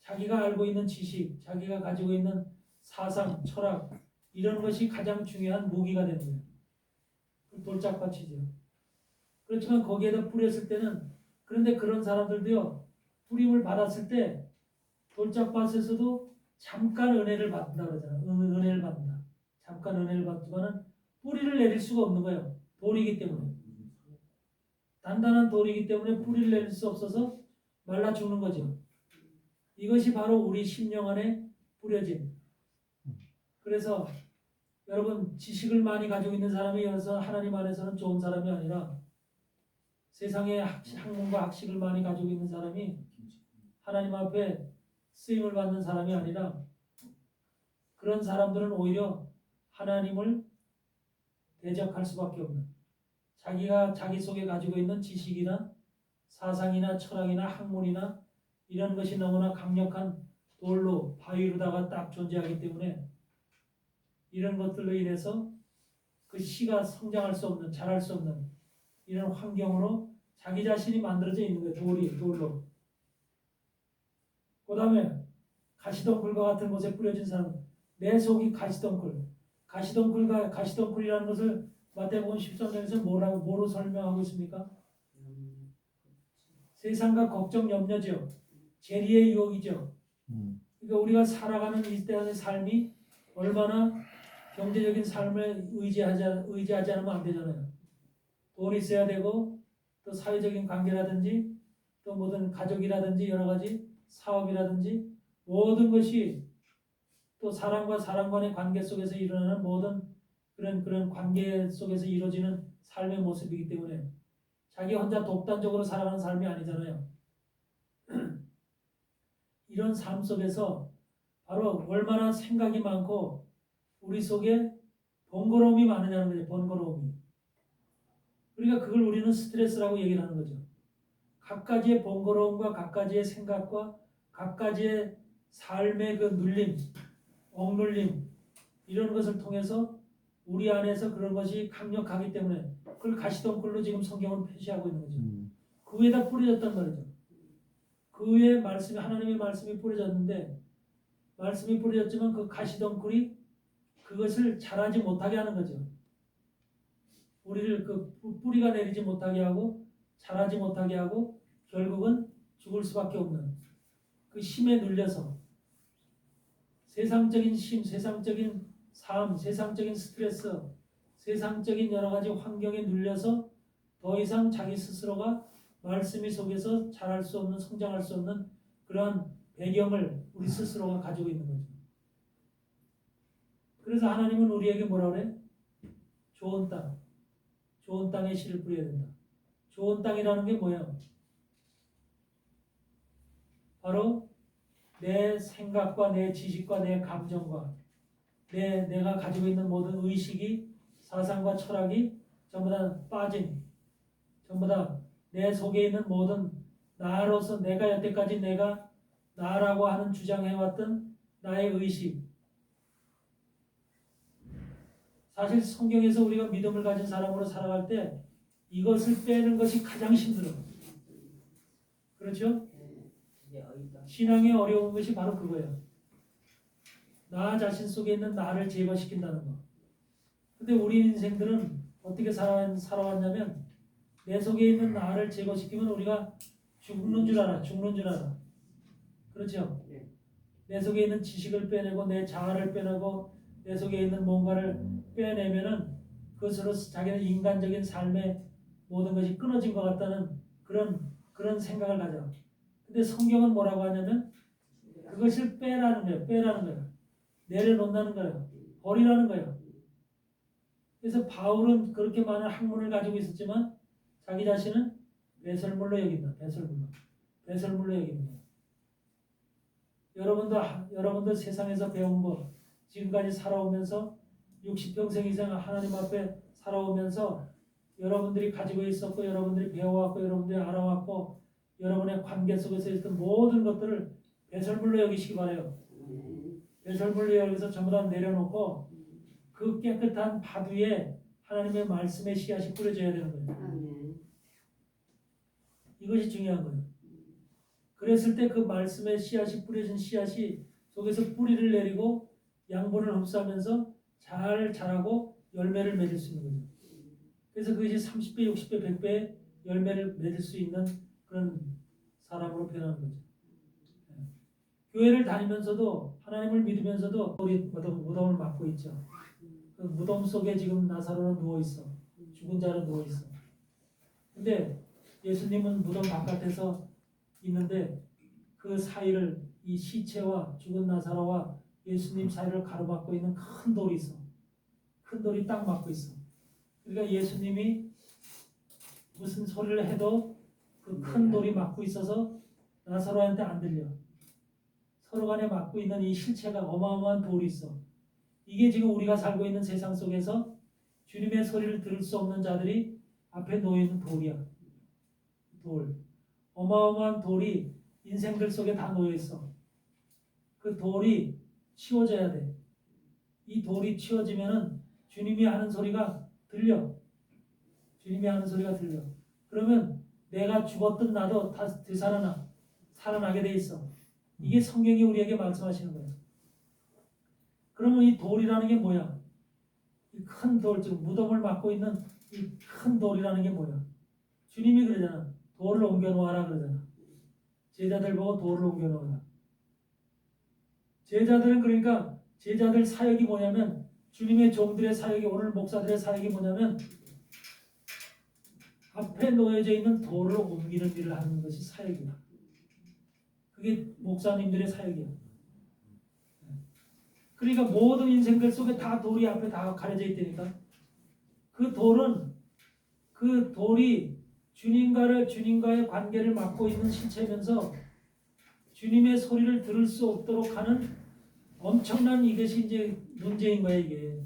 자기가 알고 있는 지식, 자기가 가지고 있는 사상, 철학 이런 것이 가장 중요한 무기가 되는 거예요. 돌짝밭이죠. 그렇지만 거기에다 뿌렸을 때는 그런데 그런 사람들도요. 뿌림을 받았을 때 돌짝밭에서도 잠깐 은혜를 받는다 그러잖아요. 은혜를 받는다. 잠깐 은혜를 받지만은 뿌리를 내릴 수가 없는 거예요. 돌이기 때문에. 단단한 돌이기 때문에 뿌리를 내릴 수 없어서 말라 죽는 거죠. 이것이 바로 우리 심령 안에 뿌려진. 그래서 여러분 지식을 많이 가지고 있는 사람이 여기서 하나님 안에서는 좋은 사람이 아니라 세상의 학문과 학식을 많이 가지고 있는 사람이 하나님 앞에 쓰임을 받는 사람이 아니라 그런 사람들은 오히려 하나님을 대적할 수밖에 없는 자기가 자기 속에 가지고 있는 지식이나 사상이나 철학이나 학문이나 이런 것이 너무나 강력한 돌로 바위로다가 딱 존재하기 때문에 이런 것들로 인해서 그 씨가 성장할 수 없는 자랄 수 없는 이런 환경으로 자기 자신이 만들어져 있는 거예요. 돌로. 그 다음에 가시덩굴과 같은 곳에 뿌려진 사람 내 속이 가시덩굴이라는 것을 마태복음 13장에서 뭐로 설명하고 있습니까? 세상과 걱정 염려죠. 재리의 유혹이죠. 그러니까 우리가 살아가는 이 때의 삶이 얼마나 경제적인 삶을 의지하지 않으면 안 되잖아요. 돈이 있어야 되고 또 사회적인 관계라든지 또 모든 가족이라든지 여러 가지 사업이라든지 모든 것이 또 사람과 사람 간의 관계 속에서 일어나는 모든 그런 관계 속에서 이루어지는 삶의 모습이기 때문에 자기 혼자 독단적으로 살아가는 삶이 아니잖아요. 이런 삶 속에서 바로 얼마나 생각이 많고 우리 속에 번거로움이 많으냐는 거죠. 번거로움이. 그러니까 그걸 우리는 스트레스라고 얘기를 하는 거죠. 각가지의 번거로움과 각가지의 생각과 각가지의 삶의 그 눌림, 억눌림 이런 것을 통해서 우리 안에서 그런 것이 강력하기 때문에 그걸 가시덩굴로 지금 성경은 표시하고 있는 거죠. 그 위에다 뿌려졌단 말이죠. 그 위에 말씀이 하나님의 말씀이 뿌려졌는데 말씀이 뿌려졌지만 그 가시덩굴이 그것을 자라지 못하게 하는 거죠. 우리를 그 뿌리가 내리지 못하게 하고 자라지 못하게 하고 결국은 죽을 수밖에 없는 그 힘에 눌려서 세상적인 힘, 세상적인 삶, 세상적인 스트레스, 세상적인 여러 가지 환경에 눌려서 더 이상 자기 스스로가 말씀이 속에서 자랄 수 없는, 성장할 수 없는 그러한 배경을 우리 스스로가 가지고 있는 거죠. 그래서 하나님은 우리에게 뭐라 그래? 좋은 땅에 씨를 뿌려야 된다. 좋은 땅이라는 게 뭐예요? 바로 내 생각과 내 지식과 내 감정과 내가 가지고 있는 모든 의식이 사상과 철학이 전부 다 빠진 전부 다 내 속에 있는 모든 나로서 내가 여태까지 내가 나라고 하는 주장해왔던 나의 의식 사실 성경에서 우리가 믿음을 가진 사람으로 살아갈 때 이것을 빼는 것이 가장 힘들어. 그렇죠? 이제 어이다. 신앙의 어려운 것이 바로 그거예요. 나 자신 속에 있는 나를 제거시킨다는 거. 근데 우리 인생들은 어떻게 살아왔냐면 내 속에 있는 나를 제거시키면 우리가 죽는 줄 알아. 그렇죠? 네. 내 속에 있는 지식을 빼내고 내 자아를 빼내고 내 속에 있는 뭔가를 빼내면은 그것으로 자기는 인간적인 삶의 모든 것이 끊어진 것 같다는 그런 생각을 가져. 근데 성경은 뭐라고 하냐면 그것을 빼라는 거예요. 내려놓는다는 거예요. 버리라는 거예요. 그래서 바울은 그렇게 많은 학문을 가지고 있었지만 자기 자신은 배설물로 여긴다. 배설물로 여깁니다. 여러분도 세상에서 배운 거 지금까지 살아오면서 60평생 이상 하나님 앞에 살아오면서 여러분들이 가지고 있었고 여러분들이 배워왔고 여러분들이 알아왔고 여러분의 관계 속에서 있던 모든 것들을 배설물로 여기시기 바라요. 배설물로 여기서 전부 다 내려놓고 그 깨끗한 밭 위에 하나님의 말씀의 씨앗이 뿌려져야 되는 거예요. 이것이 중요한 거예요. 그랬을 때 그 말씀의 씨앗이 뿌려진 씨앗이 속에서 뿌리를 내리고 양분을 흡수하면서 잘 자라고 열매를 맺을 수 있는 거죠. 그래서 그것이 30배, 60배, 100배 열매를 맺을 수 있는 그런 사람으로 변하는 거죠. 교회를 다니면서도 하나님을 믿으면서도 우리 무덤을 맡고 있죠. 그 무덤 속에 지금 나사로는 누워 있어. 죽은 자는 누워 있어. 근데 예수님은 무덤 바깥에서 있는데 그 사이를 이 시체와 죽은 나사로와 예수님 사이를 가로막고 있는 큰 돌이 있어. 큰 돌이 딱 막고 있어. 그러니까 예수님이 무슨 소리를 해도 그 큰 돌이 막고 있어서 나사로한테 안 들려. 서로 간에 막고 있는 이 실체가 어마어마한 돌이 있어. 이게 지금 우리가 살고 있는 세상 속에서 주님의 소리를 들을 수 없는 자들이 앞에 놓여 있는 돌이야. 돌. 어마어마한 돌이 인생들 속에 다 놓여 있어. 그 돌이 치워져야 돼. 이 돌이 치워지면은 주님이 하는 소리가 들려. 주님이 하는 소리가 들려. 그러면 내가 죽었던 나도 다 살아나게 돼 있어. 이게 성경이 우리에게 말씀하시는 거예요. 그러면 이 돌이라는 게 뭐야? 이 큰 돌, 즉 무덤을 막고 있는 이 큰 돌이라는 게 뭐야? 주님이 그러잖아. 돌을 옮겨 놓아라 그러잖아. 제자들 보고 돌을 옮겨 놓아라. 제자들은 그러니까 제자들 사역이 뭐냐면 주님의 종들의 사역이 오늘 목사들의 사역이 뭐냐면 앞에 놓여져 있는 돌을 옮기는 일을 하는 것이 사역이야. 그게 목사님들의 사역이야. 그러니까 모든 인생들 속에 다 돌이 앞에 다 가려져 있다니까. 그 돌이 주님과의 관계를 맡고 있는 실체면서 주님의 소리를 들을 수 없도록 하는 엄청난 이것이 이제 문제인 거야 이게.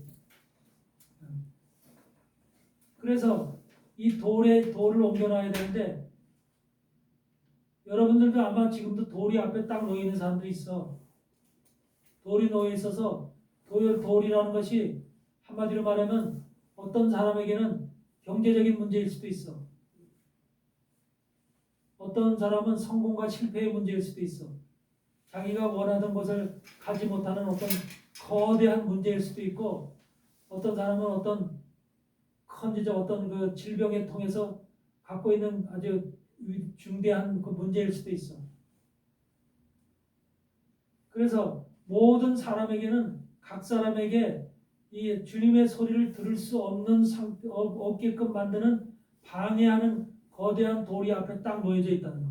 그래서 이 돌을 옮겨놔야 되는데 여러분들도 아마 지금도 돌이 앞에 딱 놓여 있는 사람들이 있어. 돌이 놓여 있어서 돌이라는 것이 한마디로 말하면 어떤 사람에게는 경제적인 문제일 수도 있어. 어떤 사람은 성공과 실패의 문제일 수도 있어. 자기가 원하던 것을 가지 못하는 어떤 거대한 문제일 수도 있고, 어떤 사람은 어떤 그 질병에 통해서 갖고 있는 아주 중대한 그 문제일 수도 있어. 그래서 모든 사람에게는 각 사람에게 이 주님의 소리를 들을 수 없게끔 만드는 방해하는 거대한 돌이 앞에 딱 놓여져 있다는 거.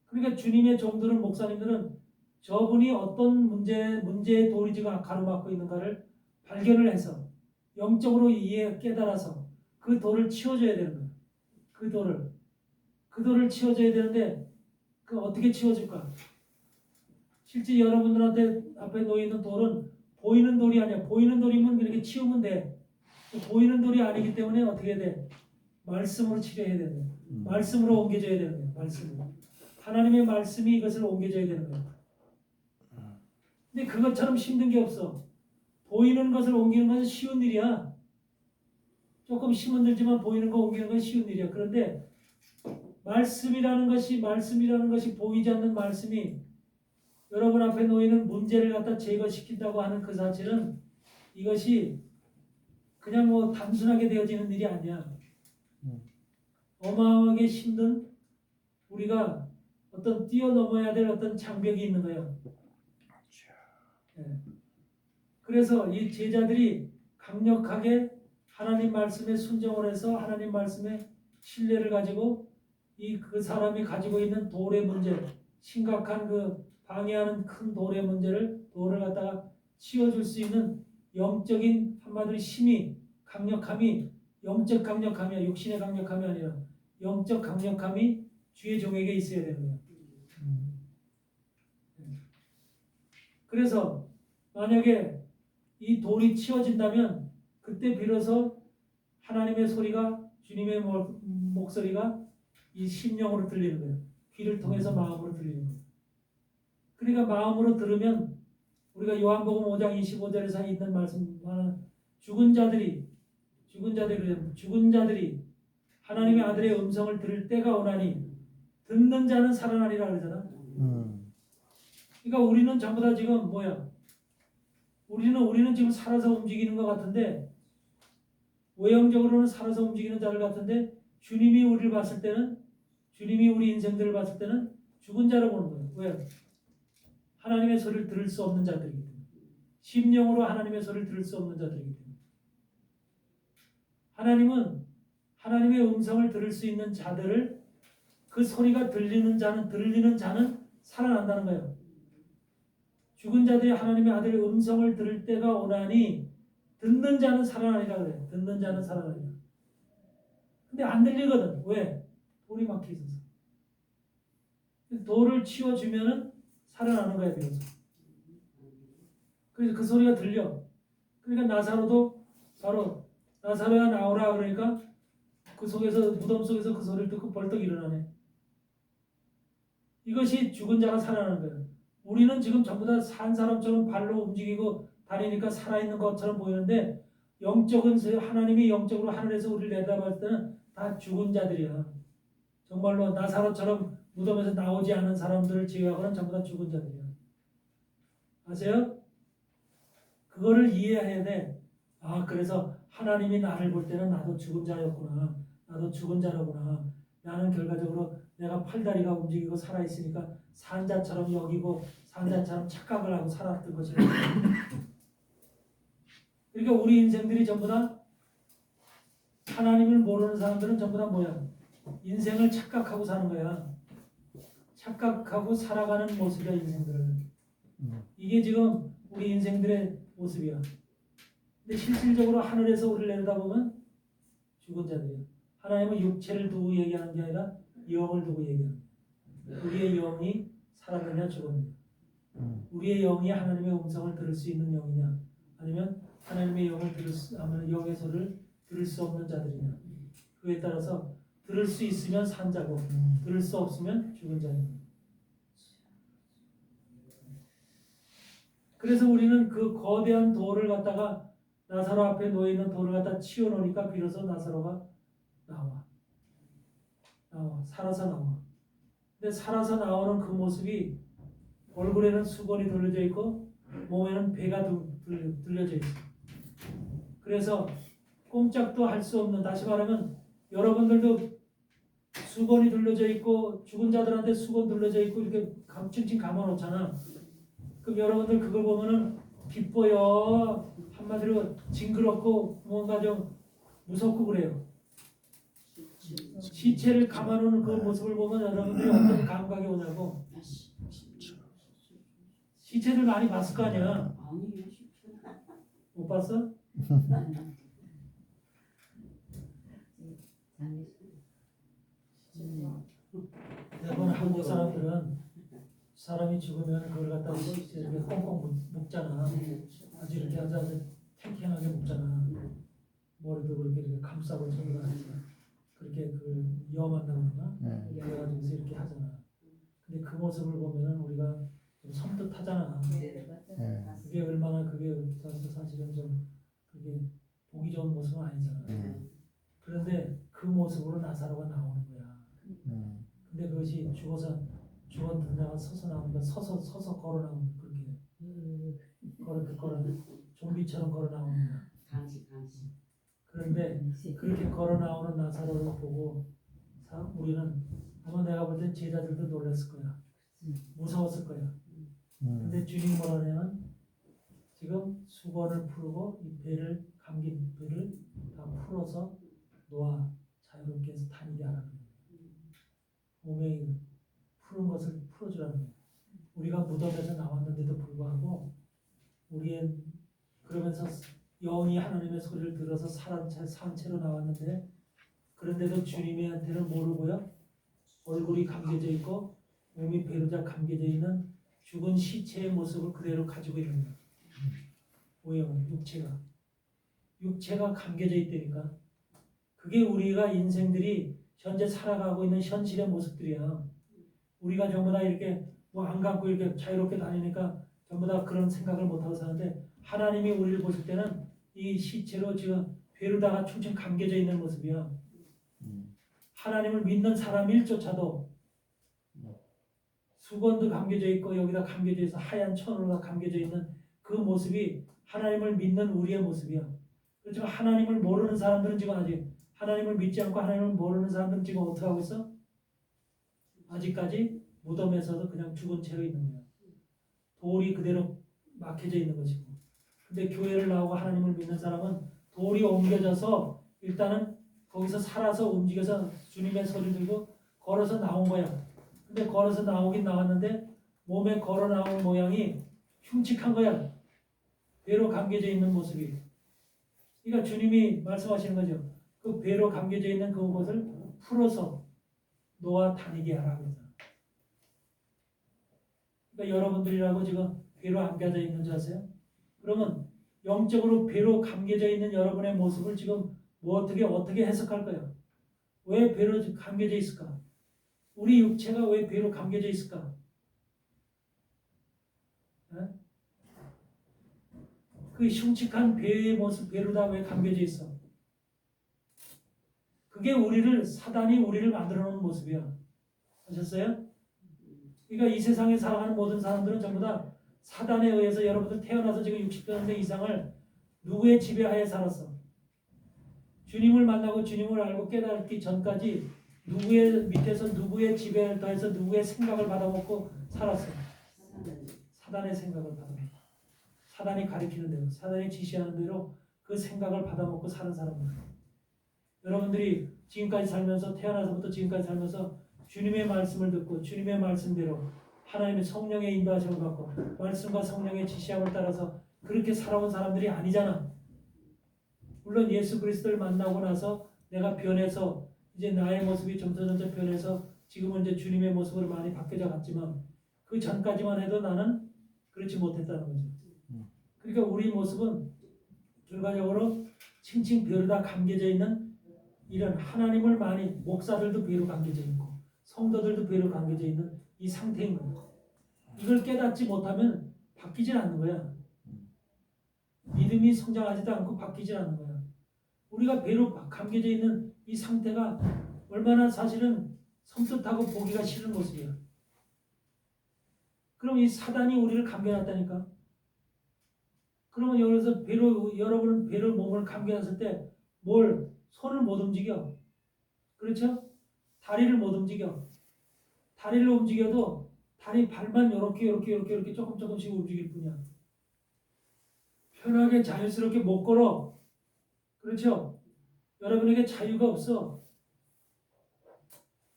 그러니까 주님의 종들은 목사님들은 저분이 어떤 문제의 돌이 지금 가로막고 있는가를 발견을 해서 영적으로 깨달아서 그 돌을 치워줘야 되는 거예요. 그 돌을 치워줘야 되는데 그 어떻게 치워줄까? 실제 여러분들한테 앞에 놓여 있는 돌은 보이는 돌이 아니야. 보이는 돌이면 이렇게 치우면 돼. 보이는 돌이 아니기 때문에 어떻게 해야 돼? 말씀으로 치료해야 되는 거예요. 말씀으로 옮겨줘야 되는 거예요. 말씀으로. 하나님의 말씀이 이것을 옮겨줘야 되는 거예요. 근데 그것처럼 힘든 게 없어. 보이는 것을 옮기는 것은 쉬운 일이야. 조금 힘은 들지만 보이는 거 옮기는 건 쉬운 일이야. 그런데 말씀이라는 것이 보이지 않는 말씀이 여러분 앞에 놓이는 문제를 갖다 제거시킨다고 하는 그 자체는 이것이 그냥 뭐 단순하게 되어지는 일이 아니야. 어마어마하게 힘든 우리가 어떤 뛰어넘어야 될 어떤 장벽이 있는 거야. 예. 그래서 이 제자들이 강력하게 하나님 말씀에 순종을 해서 하나님 말씀에 신뢰를 가지고 그 사람이 가지고 있는 돌의 문제, 심각한 그 방해하는 큰 돌의 돌을 갖다가 치워줄 수 있는 영적인 한마디로 힘이, 강력함이, 영적 강력함이야. 육신의 강력함이 아니라 영적 강력함이 주의 종에게 있어야 되는 거야. 그래서 만약에 이 돌이 치워진다면 그때 비로소 하나님의 소리가, 주님의 목소리가 이 심령으로 들리는 거예요. 귀를 통해서 마음으로 들리는 거예요. 그러니까 마음으로 들으면 우리가 요한복음 5장 25절에서 있는 말씀, 죽은 자들이 하나님의 아들의 음성을 들을 때가 오나니 듣는 자는 살아나리라 그러잖아. 그러니까 우리는 전부 다 지금 뭐야? 우리는 지금 살아서 움직이는 것 같은데, 외형적으로는 살아서 움직이는 자들 같은데, 주님이 우리를 봤을 때는, 주님이 우리 인생들을 봤을 때는 죽은 자로 보는 거예요. 왜? 하나님의 소리를 들을 수 없는 자들이기 때문에. 심령으로 하나님의 소리를 들을 수 없는 자들이기 때문에. 하나님은 하나님의 음성을 들을 수 있는 자들을, 그 소리가 들리는 자는 살아난다는 거예요. 죽은 자들이 하나님의 아들의 음성을 들을 때가 오나니 듣는 자는 살아나리라 그래. 듣는 자는 살아나리라. 근데 안 들리거든. 왜? 돌이 막혀 있어서. 돌을 치워주면은 살아나는 거야, 비로소. 그래서 그 소리가 들려. 그러니까 나사로도 바로 나사로야 나오라 그러니까 그 속에서, 무덤 속에서 그 소리를 듣고 벌떡 일어나네. 이것이 죽은 자가 살아나는 거예요. 우리는 지금 전부 다 산 사람처럼 발로 움직이고 다니니까 살아있는 것처럼 보이는데, 하나님이 영적으로 하늘에서 우리를 내다봤을 때는 다 죽은 자들이야. 정말로 나사로처럼 무덤에서 나오지 않은 사람들을 제외하고는 전부 다 죽은 자들이야. 아세요? 그거를 이해해야 돼. 아, 그래서 하나님이 나를 볼 때는 나도 죽은 자였구나. 나도 죽은 자라구나. 나는 결과적으로 내가 팔다리가 움직이고 살아있으니까 산자처럼 여기고 산자처럼 착각을 하고 살았던 것이다. 그러니까 우리 인생들이 전부 다, 하나님을 모르는 사람들은 전부 다 뭐야? 인생을 착각하고 사는 거야. 착각하고 살아가는 모습이야, 인생들을. 이게 지금 우리 인생들의 모습이야. 근데 실질적으로 하늘에서 우리를 내려다보면 죽은 자들이야. 하나님은 육체를 두고 얘기하는 게 아니라 영을 두고 얘기하는 거야. 우리의 영이 살았느냐 죽었느냐. 우리의 영이 하나님의 음성을 들을 수 있는 영이냐, 아니면 하나님의 영의 소리를 들을 수 없는 자들이냐. 그에 따라서 들을 수 있으면 산 자고 들을 수 없으면 죽은 자입니다. 그래서 우리는 그 거대한 돌을 갖다가, 나사로 앞에 놓여있는 돌을 갖다 치워놓으니까 비로소 나사로가 나와. 살아서 나와. 근데 살아서 나오는 그 모습이 얼굴에는 수건이 둘러져 있고 몸에는 배가 둘러져 있어. 그래서 꼼짝도 할 수 없는, 다시 말하면 여러분들도 수건이 둘러져 있고 죽은 자들한테 수건 둘러져 있고 이렇게 칭칭 감아놓잖아. 그럼 여러분들 그걸 보면은 기뻐요. 한마디로 징그럽고 뭔가 좀 무섭고 그래요. 시체를 감아놓는 그 모습을 보면 여러분들이 어떤 감각이 오냐고. 시체들 많이 봤을 거 아니야. 못 봤어? 대부분 한국 사람들은 사람이 죽으면 그걸 갖다 이렇게 꽁꽁 묶잖아. 아주 이렇게 아주 탱탱하게 묶잖아. 머리도 그렇게 이렇게 감싸고 전부 다 그렇게 그 염한다고 그러나? 그래가지고 이렇게 하잖아. 근데 그 모습을 보면은 우리가 좀 섬뜩하잖아. 네, 맞아요. 그게 얼마나 그게 사실은 좀 그게 보기 좋은 모습은 아니잖아. 그런데 그 모습으로 나사로가 나오는 거야. 근데 그것이 죽었느냐가 서서 나오는 거 서서 걸어 나오는 그렇게 걸어 좀비처럼 걸어 나오는 거야. 간식. 그런데 그렇게 걸어 나오는 나사로를 보고 우리는 아마 내가 볼 땐 제자들도 놀랐을 거야. 무서웠을 거야. 근데 주님 뭐라 하냐면 지금 수건을 풀고 이 배를 감긴 배를 다 풀어서 놓아 자유롭게 해서 다니게 하라는 거예요. 몸에 푸른 것을 풀어주라는 거예요. 우리가 무덤에서 나왔는데도 불구하고 우리의 그러면서 영이 하나님의 소리를 들어서 산 채로 나왔는데 그런데도 주님한테는 모르고요. 얼굴이 감겨져 있고 몸이 배로 다 감겨져 있는 죽은 시체의 모습을 그대로 가지고 있는 거예요. 모형은 육체가 감겨져 있다니까. 그게 우리가 인생들이 현재 살아가고 있는 현실의 모습들이야. 우리가 전부 다 이렇게 뭐 안 감고 이렇게 자유롭게 다니니까 전부 다 그런 생각을 못하고 사는데 하나님이 우리를 보실 때는 이 시체로 지금 배로다가 충충 감겨져 있는 모습이야. 하나님을 믿는 사람 일조차도 수건도 감겨져 있고 여기다 감겨져 있어 하얀 천으로 감겨져 있는 그 모습이 하나님을 믿는 우리의 모습이야. 그렇지만 하나님을 모르는 사람들은 지금 아직 하나님을 믿지 않고 하나님을 모르는 사람들은 지금 어떻게 하고 있어? 아직까지 무덤에서도 그냥 죽은 채로 있는 거야. 돌이 그대로 막혀져 있는 것이고. 근데 교회를 나오고 하나님을 믿는 사람은 돌이 옮겨져서 일단은 거기서 살아서 움직여서 주님의 소리를 들고 걸어서 나온 거야. 근데 걸어서 나오긴 나왔는데 몸에 걸어 나온 모양이 흉측한 거야. 배로 감겨져 있는 모습이. 그러니까 주님이 말씀하시는 거죠. 그 배로 감겨져 있는 그것을 풀어서 놓아 다니게 하라 그러잖아. 그러니까 여러분들이라고 지금 배로 감겨져 있는 줄 아세요? 그러면 영적으로 배로 감겨져 있는 여러분의 모습을 지금 뭐 어떻게 해석할 거야? 왜 배로 감겨져 있을까? 우리 육체가 왜 배로 감겨져 있을까? 네? 그 흉측한 배의 모습 배로다 왜 감겨져 있어? 그게 사단이 우리를 만들어 놓은 모습이야. 아셨어요? 그러니까 이 세상에 살아가는 모든 사람들은 전부 다 사단에 의해서 여러분들 태어나서 지금 60년 이상을 누구의 지배하에 살았어? 주님을 만나고 주님을 알고 깨닫기 전까지 누구의 밑에서 누구의 지배를 더해서 누구의 생각을 받아먹고 살았어? 사단의 생각을 받아먹고. 사단이 가리키는 대로, 사단이 지시하는 대로 그 생각을 받아먹고 사는 사람들. 여러분들이 지금까지 살면서 태어나서부터 지금까지 살면서 주님의 말씀을 듣고 주님의 말씀대로 하나님의 성령의 인도하심을 받고 말씀과 성령의 지시함을 따라서 그렇게 살아온 사람들이 아니잖아. 물론 예수 그리스도를 만나고 나서 내가 변해서 이제 나의 모습이 점점 변해서 지금은 이제 주님의 모습으로 많이 바뀌어져 갔지만 그 전까지만 해도 나는 그렇지 못했다는 거죠. 그러니까 우리 모습은 결과적으로 칭칭 배로다 감겨져 있는 이런 하나님을 많이 목사들도 배로 감겨져 있고 성도들도 배로 감겨져 있는 이 상태인 거야. 이걸 깨닫지 못하면 바뀌질 않는 거야. 믿음이 성장하지도 않고 바뀌질 않는 거야. 우리가 배로 감겨져 있는 이 상태가 얼마나 사실은 섬뜩하고 보기가 싫은 모습이야. 그럼 이 사단이 우리를 감겨놨다니까. 그러면 여기서 여러분은 배로 몸을 감겨놨을 때 손을 못 움직여. 그렇죠? 다리를 못 움직여. 다리를 움직여도 다리 발만 이렇게 조금씩 움직일 뿐이야. 편하게 자연스럽게 못 걸어. 그렇죠? 여러분에게 자유가 없어.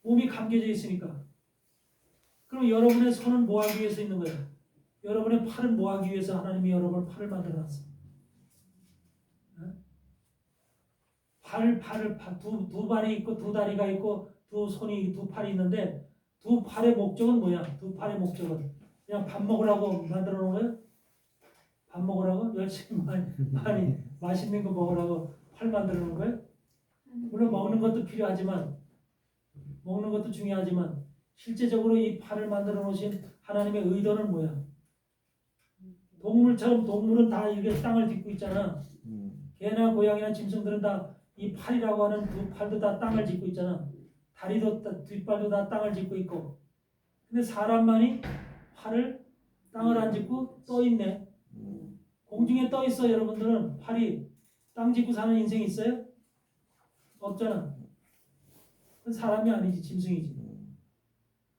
몸이 감겨져 있으니까. 그럼 여러분의 손은 뭐 하기 위해서 있는 거야? 여러분의 팔은 뭐 하기 위해서 하나님이 여러분의 팔을 만들어놨어? 두 발이 있고 두 다리가 있고 두 팔이 있는데 두 팔의 목적은 뭐야? 두 팔의 목적은 그냥 밥 먹으라고 만들어 놓은 거야? 밥 먹으라고? 열심히 많이 맛있는 거 먹으라고 팔 만들어 놓은 거야? 물론 먹는 것도 필요하지만 먹는 것도 중요하지만 실제적으로 이 팔을 만들어 놓으신 하나님의 의도는 뭐야? 동물처럼 동물은 다 이렇게 땅을 딛고 있잖아. 개나 고양이나 짐승들은 다 이 팔이라고 하는 두 팔도 다 땅을 짚고 있잖아. 다리도 뒷발도 다 땅을 짚고 있고. 근데 사람만이 팔을 땅을 안 짚고 떠 있네. 공중에 떠 있어. 여러분들은 팔이 땅 짚고 사는 인생이 있어요? 없잖아. 그건 사람이 아니지, 짐승이지.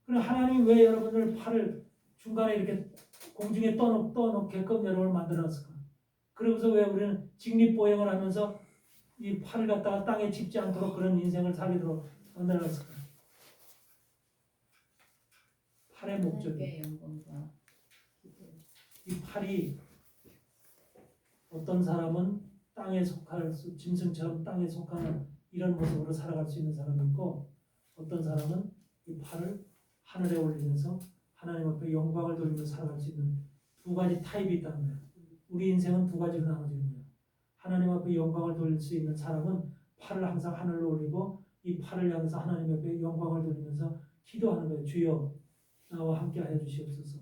그럼 하나님이 왜 여러분들 팔을 중간에 이렇게 공중에 떠놓게끔 여러분을 만들어놨을까? 그러면서 왜 우리는 직립보행을 하면서 이 팔을 갖다가 땅에 짚지 않도록 그런 인생을 살리도록 만들어놨을까? 팔의 목적이, 하나님께 영광과 기도. 이 팔이 어떤 사람은 땅에 속할 짐승처럼 땅에 속하는 이런 모습으로 살아갈 수 있는 사람이 있고, 어떤 사람은 이 팔을 하늘에 올리면서 하나님 앞에 영광을 돌리면서 살아갈 수 있는 두 가지 타입이 있다는 거예요. 우리 인생은 두 가지로 나눠지는 거예요. 하나님 앞에 영광을 돌릴 수 있는 사람은 팔을 항상 하늘로 올리고 이 팔을 향해서 하나님 앞에 영광을 돌리면서 기도하는 거예요. 주여 나와 함께 하여 주시옵소서.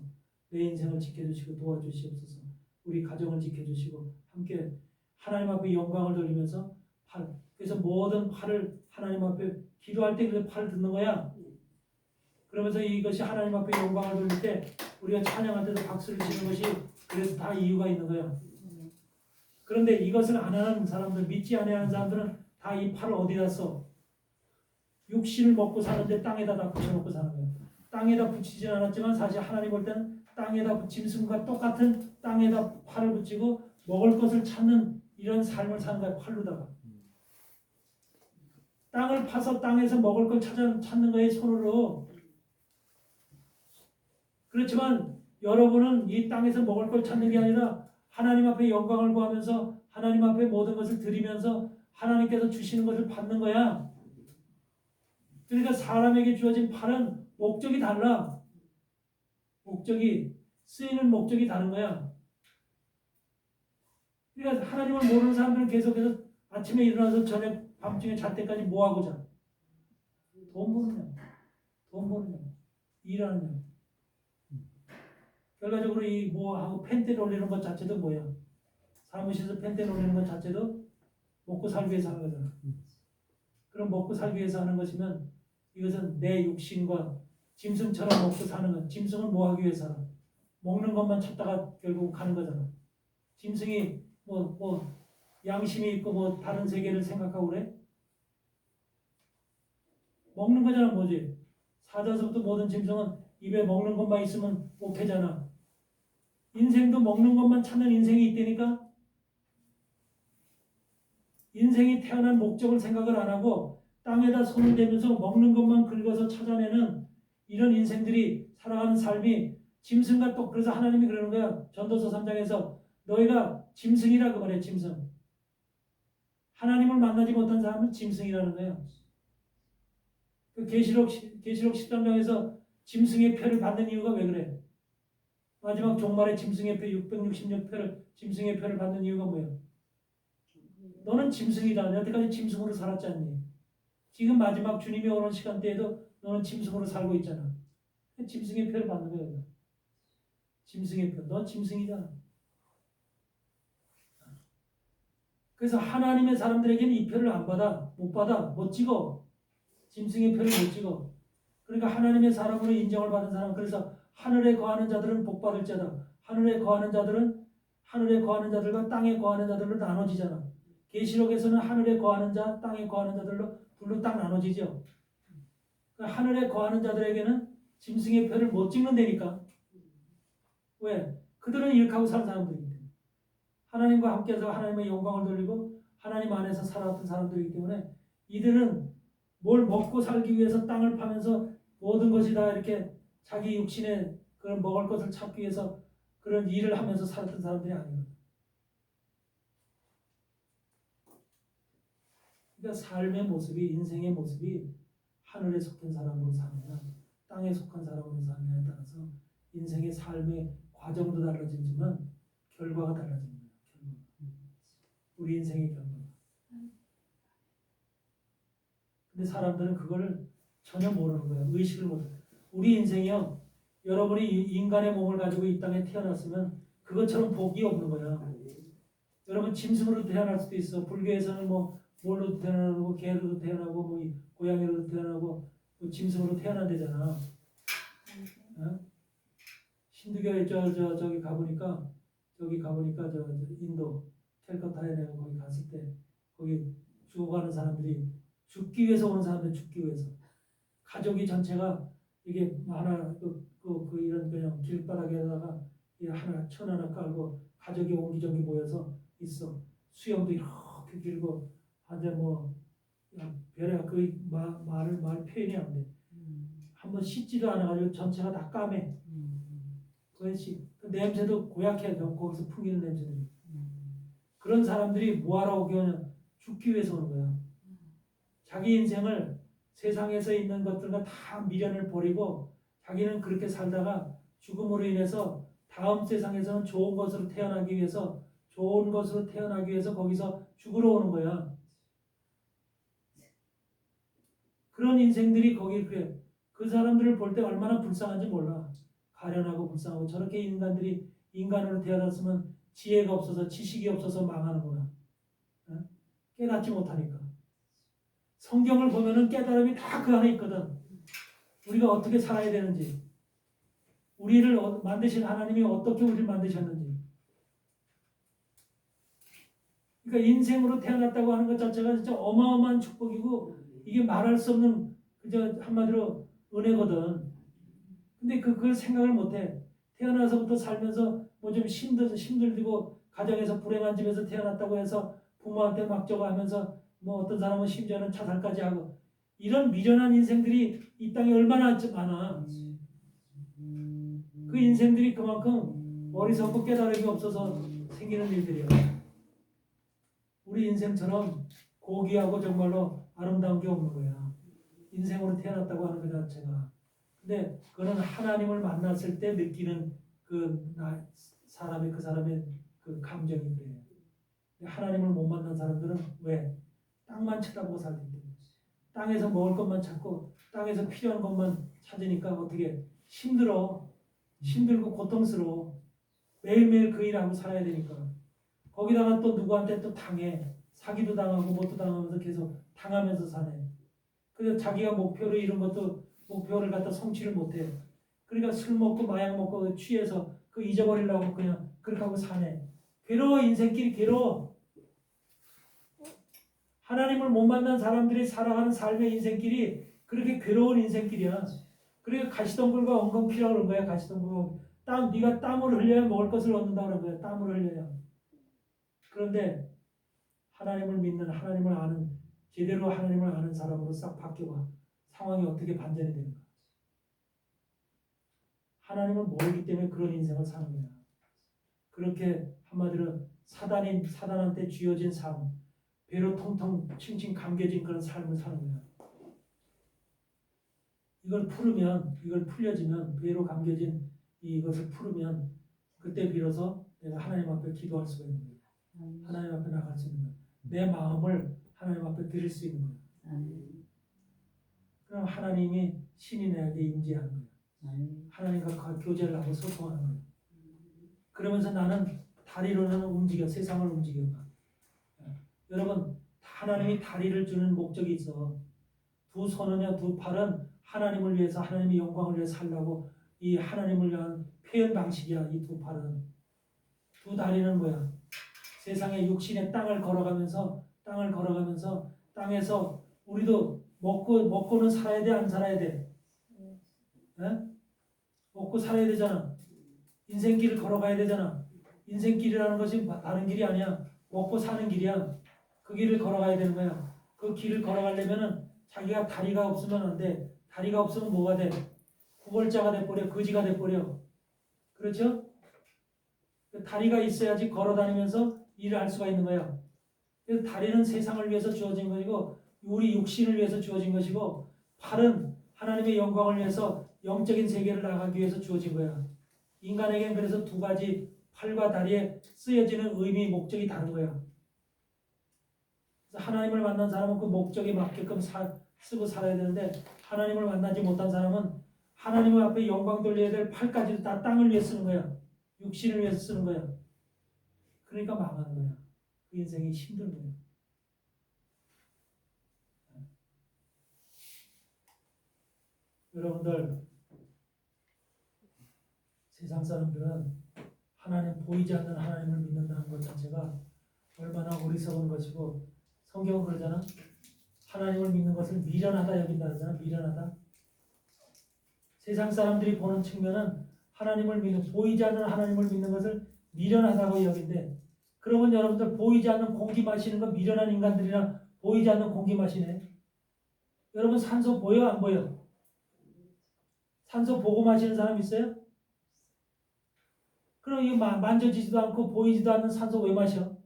내 인생을 지켜주시고 도와주시옵소서. 우리 가정을 지켜주시고 함께 하나님 앞에 영광을 돌리면서 팔. 그래서 모든 팔을 하나님 앞에 기도할 때 그래서 팔을 듣는 거야. 그러면서 이것이 하나님 앞에 영광을 돌릴 때 우리가 찬양할 때도 박수를 치는 것이 그래서 다 이유가 있는 거야. 그런데 이것을 안 하는 사람들, 믿지 않는 사람들은 다 이 팔을 어디다 써? 육신을 먹고 사는데 땅에다 다 붙여놓고 사는 거예요. 땅에다 붙이지 않았지만 사실 하나님 볼 때는 땅에다 짐승과 똑같은 땅에다 팔을 붙이고 먹을 것을 찾는 이런 삶을 사는 거예요. 팔로다가. 땅을 파서 땅에서 먹을 걸 찾는 거예요. 손으로. 그렇지만 여러분은 이 땅에서 먹을 걸 찾는 게 아니라 하나님 앞에 영광을 구하면서 하나님 앞에 모든 것을 드리면서 하나님께서 주시는 것을 받는 거야. 그러니까 사람에게 주어진 팔은 목적이 달라. 목적이 쓰이는 목적이 다른 거야. 그러니까 하나님을 모르는 사람들은 계속해서 아침에 일어나서 저녁 밤중에 잘 때까지 뭐 하고 자? 돈 버느냐? 돈 버느냐? 일하느냐? 결과적으로 이 뭐하고 펜트 올리는 것 자체도 뭐야? 사무실에서 펜트 올리는 것 자체도 먹고 살기 위해서 하는 거잖아. 그럼 먹고 살기 위해서 하는 것이면 이것은 내 육신과 짐승처럼 먹고 사는 것. 짐승은 뭐 하기 위해서 살아? 먹는 것만 찾다가 결국 가는 거잖아. 짐승이 뭐 양심이 있고 뭐 다른 세계를 생각하고 그래? 먹는 거잖아. 뭐지? 사자서부터 모든 짐승은 입에 먹는 것만 있으면 목회잖아. 인생도 먹는 것만 찾는 인생이 있다니까. 인생이 태어난 목적을 생각을 안 하고 땅에다 손을 대면서 먹는 것만 긁어서 찾아내는 이런 인생들이 살아가는 삶이 짐승과 또 그래서 하나님이 그러는 거야. 전도서 3장에서 너희가 짐승이라고 말해. 짐승. 하나님을 만나지 못한 사람은 짐승이라는 거야. 그 계시록 13장에서 짐승의 표를 받는 이유가 왜 그래? 마지막 종말에 짐승의 표 666표를 짐승의 표를 받는 이유가 뭐야? 너는 짐승이다. 여태까지 짐승으로 살았지 않니? 지금 마지막 주님이 오는 시간대에도 너는 짐승으로 살고 있잖아. 짐승의 표를 받는 거야. 짐승의 표. 너 짐승이잖아. 그래서 하나님의 사람들에게는 이 표를 안 받아. 못 받아. 못 찍어. 짐승의 표를 못 찍어. 그러니까 하나님의 사람으로 인정을 받은 사람. 그래서 하늘에 거하는 자들은 복 받을 자다. 하늘에 거하는 자들은 하늘에 거하는 자들과 땅에 거하는 자들로 나눠지잖아. 계시록에서는 하늘에 거하는 자, 땅에 거하는 자들로 둘로 딱 나눠지죠. 그러니까 하늘에 거하는 자들에게는 짐승의 표를 못 찍는다니까. 왜? 그들은 이렇게 하고 사는 사람들이기 때문에. 하나님과 함께해서 하나님의 영광을 돌리고 하나님 안에서 살아왔던 사람들이기 때문에 이들은 뭘 먹고 살기 위해서 땅을 파면서 모든 것이 다 이렇게 자기 육신에 그런 먹을 것을 찾기 위해서 그런 일을 하면서 살았던 사람들이 아니에요. 그러니까 삶의 모습이, 인생의 모습이 하늘에 속한 사람으로 사느냐 땅에 속한 사람으로 사느냐에 따라서 인생의 삶의 과정도 달라지지만 결과가 달라집니다. 우리 인생의 결과. 근데 사람들은 그걸 전혀 모르는 거예요. 의식을 못해요. 우리 인생이요. 여러분이 인간의 몸을 가지고 이 땅에 태어났으면 그것처럼 복이 없는 거야. 여러분 짐승으로 태어날 수도 있어. 불교에서는 뭐 뭘로 태어나고 개로 태어나고 뭐 고양이로 태어나고 뭐 짐승으로 태어난대잖아. 어? 힌두교에 저기 가보니까 저 인도 캘커타에 내가 거기 갔을 때 거기 죽어가는 사람들이 죽기 위해서 오는 사람들 죽기 위해서 가족이 전체가 이게 하나 이런 그냥 길바닥에다가 이 하나 천 하나 깔고 가족이 옹기종기 모여서 있어. 수염도 이렇게 길고 한데 뭐 별에 말 표현이 안 돼. 한번 씻지도 않아가지고 전체가 다 까매. 그것이 그 냄새도 고약해. 거기서 풍기는 냄새들이. 그런 사람들이 뭐하러 오냐? 죽기 위해서 오는 거야. 자기 인생을 세상에서 있는 것들과 다 미련을 버리고 자기는 그렇게 살다가 죽음으로 인해서 다음 세상에서는 좋은 것으로 태어나기 위해서 거기서 죽으러 오는 거야. 그런 인생들이 거기 그래. 그 사람들을 볼 때 얼마나 불쌍한지 몰라. 가련하고 불쌍하고 저렇게 인간들이 인간으로 태어났으면 지혜가 없어서 지식이 없어서 망하는구나. 깨닫지 못하니까. 성경을 보면은 깨달음이 다 그 안에 있거든. 우리가 어떻게 살아야 되는지, 우리를 만드신 하나님이 어떻게 우리를 만드셨는지. 그러니까 인생으로 태어났다고 하는 것 자체가 진짜 어마어마한 축복이고 이게 말할 수 없는 그저 한마디로 은혜거든. 근데 그걸 생각을 못해. 태어나서부터 살면서 뭐 좀 힘들고 가정에서 불행한 집에서 태어났다고 해서 부모한테 막 저거 하면서 뭐 어떤 사람은 심지어는 자살까지 하고 이런 미련한 인생들이 이 땅에 얼마나 많아. 그 인생들이 그만큼 어리석고 깨달음이 없어서 생기는 일들이야. 우리 인생처럼 고귀하고 정말로 아름다운 게 없는 거야. 인생으로 태어났다고 하는 것 자체가. 근데 그거는 하나님을 만났을 때 느끼는 사람의 그 감정이 그래요. 하나님을 못 만난 사람들은 왜? 땅만 쳐다보고 살기 때문에. 땅에서 먹을 것만 찾고 땅에서 필요한 것만 찾으니까 어떻게 힘들고 고통스러워. 매일매일 그 일하고 살아야 되니까. 거기다가 또 누구한테 또 당해. 사기도 당하고 뭣도 당하면서 계속 당하면서 사네. 그래서 자기가 목표를 이룬 것도 목표를 갖다 성취를 못해. 그러니까 술 먹고 마약 먹고 취해서 그 잊어버리려고 그냥 그렇게 하고 사네. 괴로워. 인생길이 괴로워. 하나님을 못 만난 사람들이 살아가는 삶의 인생길이 그렇게 괴로운 인생길이야. 그러니까 가시덤불과 엉겅퀴라고 그런 거야. 가시덤불. 네가 땀을 흘려야 먹을 것을 얻는다고 그런 거야. 땀을 흘려야. 그런데 하나님을 믿는 하나님을 아는 제대로 하나님을 아는 사람으로 싹 바뀌어봐. 상황이 어떻게 반전이 되는가. 하나님을 모르기 때문에 그런 인생을 사는 거야. 그렇게 한마디로 사단한테 쥐어진 삶, 배로 통통 칭칭 감겨진 그런 삶을 사는 거야. 이걸 풀려지면 배로 감겨진 이것을 풀으면 그때 비로소 내가 하나님 앞에 기도할 수가 있는 거야. 하나님 앞에 나갈 수 있는 거야. 내 마음을 하나님 앞에 드릴 수 있는 거야. 그럼 하나님이 신이 내게 임재하는 거야. 하나님과 교제를 하고 소통하는 거야. 그러면서 나는 다리로는 움직여 세상을 움직여. 여러분 하나님이 다리를 주는 목적이 있어. 두 손은요, 두 팔은 하나님을 위해서 하나님의 영광을 위해서 살라고 이 하나님을 위한 표현 방식이야. 이 두 팔은. 두 다리는 뭐야? 세상의 육신의 땅을 걸어가면서 땅에서 우리도 먹고는 살아야 돼, 안 살아야 돼? 네? 먹고 살아야 되잖아. 인생길을 걸어가야 되잖아. 인생길이라는 것이 다른 길이 아니야. 먹고 사는 길이야. 그 길을 걸어가야 되는 거야. 그 길을 걸어가려면은 자기가 다리가 없으면 안 돼. 다리가 없으면 뭐가 돼? 구걸자가 돼버려. 거지가 돼버려. 그렇죠? 다리가 있어야지 걸어다니면서 일을 할 수가 있는 거야. 그래서 다리는 세상을 위해서 주어진 것이고 우리 육신을 위해서 주어진 것이고 팔은 하나님의 영광을 위해서 영적인 세계를 나가기 위해서 주어진 거야. 인간에게는 그래서 두 가지 팔과 다리에 쓰여지는 의미, 목적이 다른 거야. 그래서 하나님을 만난 사람은 그 목적에 맞게끔 쓰고 살아야 되는데 하나님을 만나지 못한 사람은 하나님 앞에 영광 돌려야 될 팔까지도 다 땅을 위해 쓰는 거야. 육신을 위해서 쓰는 거야. 그러니까 망하는 거야. 그 인생이 힘든 거야. 여러분들, 세상 사람들은 하나님, 보이지 않는 하나님을 믿는다는 것 자체가 얼마나 어리석은 것이고, 성경은 그러잖아. 하나님을 믿는 것을 미련하다 여긴다 그러잖아. 미련하다. 세상 사람들이 보는 측면은 하나님을 믿는, 보이지 않는 하나님을 믿는 것을 미련하다고 여긴데, 그러면 여러분들 보이지 않는 공기 마시는 건 미련한 인간들이나 보이지 않는 공기 마시네. 여러분 산소 보여 안 보여? 산소 보고 마시는 사람 있어요? 그럼 이거 만져지지도 않고 보이지도 않는 산소 왜 마셔?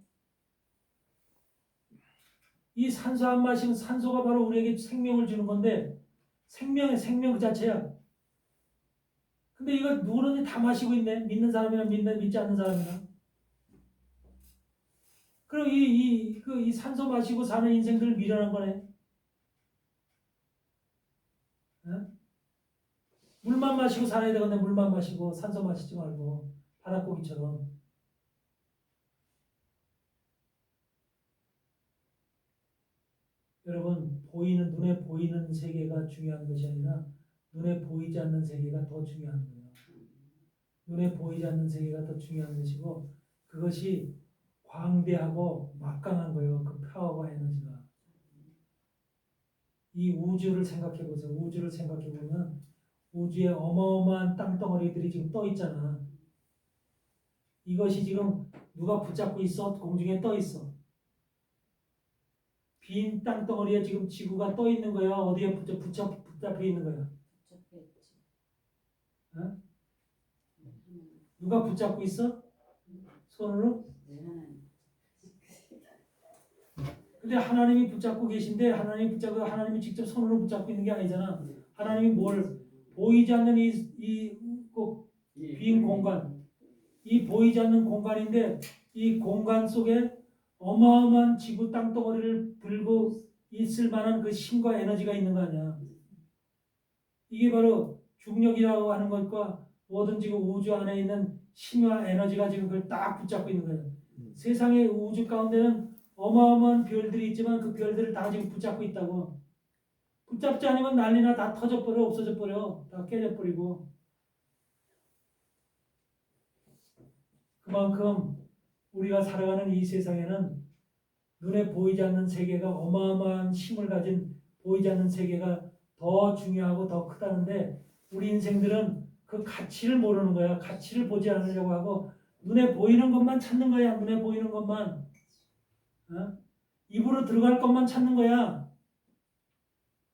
이 산소 안 마시면, 산소가 바로 우리에게 생명을 주는 건데, 생명 그 자체야. 근데 이거 누구는 다 마시고 있네. 믿는 사람이나 믿지 않는 사람이나. 그럼 이 산소 마시고 사는 인생들을 미련한 거네. 어? 물만 마시고 살아야 되겠네. 물만 마시고 산소 마시지 말고 바닷고기처럼. 여러분, 눈에 보이는 세계가 중요한 것이 아니라 눈에 보이지 않는 세계가 더 중요한 거예요. 눈에 보이지 않는 세계가 더 중요한 것이고, 그것이 광대하고 막강한 거예요. 그 파워와 에너지가. 이 우주를 생각해 보세요. 우주를 생각해 보면 우주에 어마어마한 땅덩어리들이 지금 떠 있잖아. 이것이 지금 누가 붙잡고 있어? 공중에 떠 있어. 빈 땅덩어리에 지금 지구가 떠 있는 거야? 어디에 붙잡혀 있는 거야? 어? 누가 붙잡고 있어? 손으로? 근데 하나님이 붙잡고 계신데, 하나님이 직접 손으로 붙잡고 있는 게 아니잖아. 하나님이 뭘, 보이지 않는 빈 공간, 이 보이지 않는 공간인데, 이 공간 속에 어마어마한 지구 땅덩어리를 들고 있을 만한 그 힘과 에너지가 있는 거 아니야. 이게 바로 중력이라고 하는 것과 모든 지금 우주 안에 있는 힘과 에너지가 지금 그걸 딱 붙잡고 있는 거예요. 세상의 우주 가운데는 어마어마한 별들이 있지만 그 별들을 다 지금 붙잡고 있다고. 붙잡지 않으면 난리나 다 터져버려, 없어져버려, 다 깨져버리고. 그만큼 우리가 살아가는 이 세상에는 눈에 보이지 않는 세계가, 어마어마한 힘을 가진 보이지 않는 세계가 더 중요하고 더 크다는데, 우리 인생들은 그 가치를 모르는 거야. 가치를 보지 않으려고 하고 눈에 보이는 것만 찾는 거야. 눈에 보이는 것만. 어? 입으로 들어갈 것만 찾는 거야.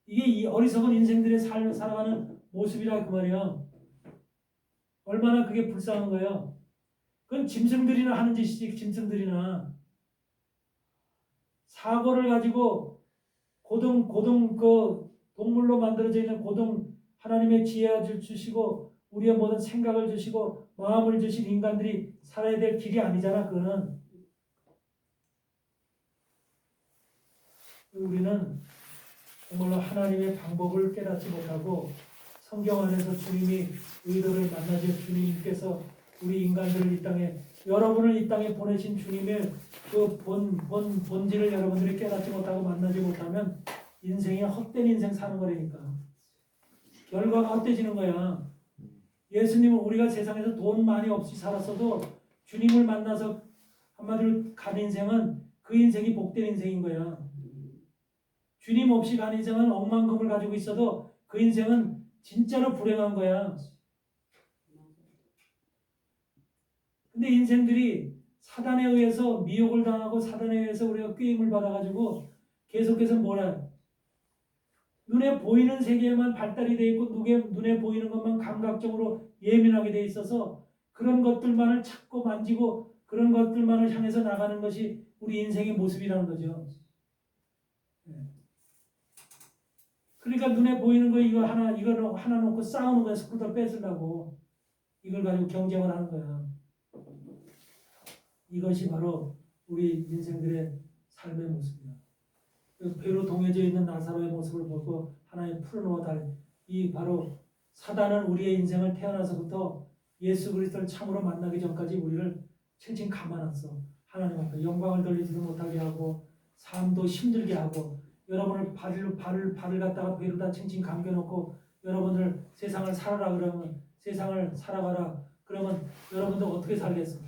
이게 이 어리석은 인생들의 삶을 살아가는 모습이라 그 말이야. 얼마나 그게 불쌍한 거예요. 그건 짐승들이나 하는 짓이지. 짐승들이나. 사고를 가지고 고등 그 동물로 만들어져 있는 고등, 하나님의 지혜를 주시고 우리의 모든 생각을 주시고 마음을 주신 인간들이 살아야 될 길이 아니잖아. 그거는. 우리는 정말로 하나님의 방법을 깨닫지 못하고 성경 안에서 주님이 의도를 만나지, 주님께서 우리 인간들을 이 땅에, 여러분을 이 땅에 보내신 주님의 그 본질을 여러분들이 깨닫지 못하고 만나지 못하면 인생이 헛된 인생 사는 거라니까. 결과가 헛되지는 거야. 예수님은 우리가 세상에서 돈 많이 없이 살았어도 주님을 만나서 한마디로 간 인생은 그 인생이 복된 인생인 거야. 주님 없이 간 인생은 억만금을 가지고 있어도 그 인생은 진짜로 불행한 거야. 근데 인생들이 사단에 의해서 미혹을 당하고 사단에 의해서 우리가 꾀임을 받아가지고 계속해서 뭐라, 눈에 보이는 세계에만 발달이 돼 있고 눈에 보이는 것만 감각적으로 예민하게 돼 있어서 그런 것들만을 찾고 만지고 그런 것들만을 향해서 나가는 것이 우리 인생의 모습이라는 거죠. 그러니까 눈에 보이는 거 이거 하나 놓고 싸우는 거야. 스쿠터 뺏으려고. 이걸 가지고 경쟁을 하는 거야. 이것이 바로 우리 인생들의 삶의 모습이야. 배로 동해져 있는 나사로의 모습을 보고 하나님 풀어놓아 달이 바로 사단은 우리의 인생을 태어나서부터 예수 그리스도를 참으로 만나기 전까지 우리를 칭칭 감아놨어. 하나님 앞에 영광을 돌리지도 못하게 하고 삶도 힘들게 하고 여러분을 발을 갖다가 베로다 칭칭 감겨놓고 여러분들 세상을 살아라 그러면 세상을 살아가라 그러면 여러분들 어떻게 살겠어?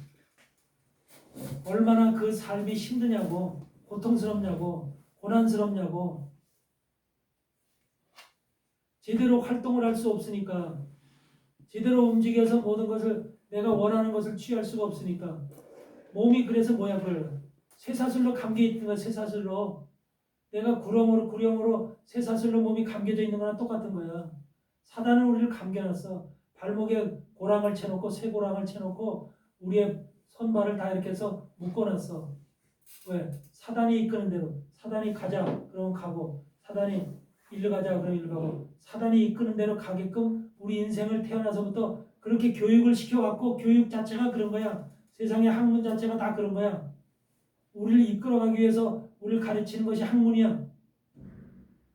얼마나 그 삶이 힘드냐고 고통스럽냐고 고난스럽냐고 제대로 활동을 할 수 없으니까 제대로 움직여서 모든 것을 내가 원하는 것을 취할 수가 없으니까 몸이 그래서 뭐야 그걸 쇠사슬로 감겨있는 거야. 쇠사슬로 내가 구렁으로 쇠사슬로 몸이 감겨져 있는 거랑 똑같은 거야. 사단은 우리를 감겨놨어. 발목에 고랑을 채놓고 쇠고랑을 채놓고 우리의 손발을 다 이렇게 해서 묶어놨어. 왜? 사단이 이끄는 대로 사단이 가자 그러면 가고 사단이 일로 가자 그러면 일로 가고 사단이 이끄는 대로 가게끔 우리 인생을 태어나서부터 그렇게 교육을 시켜왔고 교육 자체가 그런 거야. 세상의 학문 자체가 다 그런 거야. 우리를 이끌어가기 위해서 우리를 가르치는 것이 학문이야.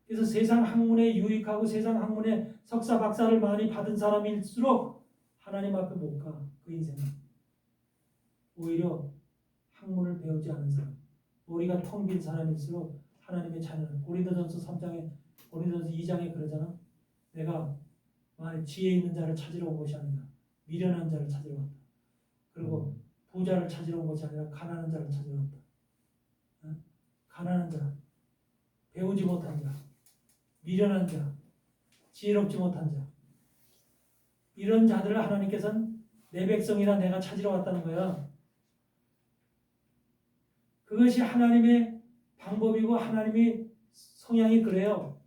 그래서 세상 학문에 유익하고 세상 학문에 석사 박사를 많이 받은 사람일수록 하나님 앞에 못 가. 그 인생은. 오히려 학문을 배우지 않은 사람, 머리가 텅 빈 사람일수록 하나님의 자녀는 고린도전서 3장에 고린도전서 2장에 그러잖아. 내가 만일 지혜 있는 자를 찾으러 온 것이 아니라 미련한 자를 찾으러 왔다. 그리고 부자를 찾으러 온 것이 아니라 가난한 자를 찾으러 왔다. 가난한 자, 배우지 못한 자, 미련한 자, 지혜롭지 못한 자, 이런 자들을 하나님께서는 내 백성이라 내가 찾으러 왔다는 거야. 그것이 하나님의 방법이고 하나님의 성향이 그래요.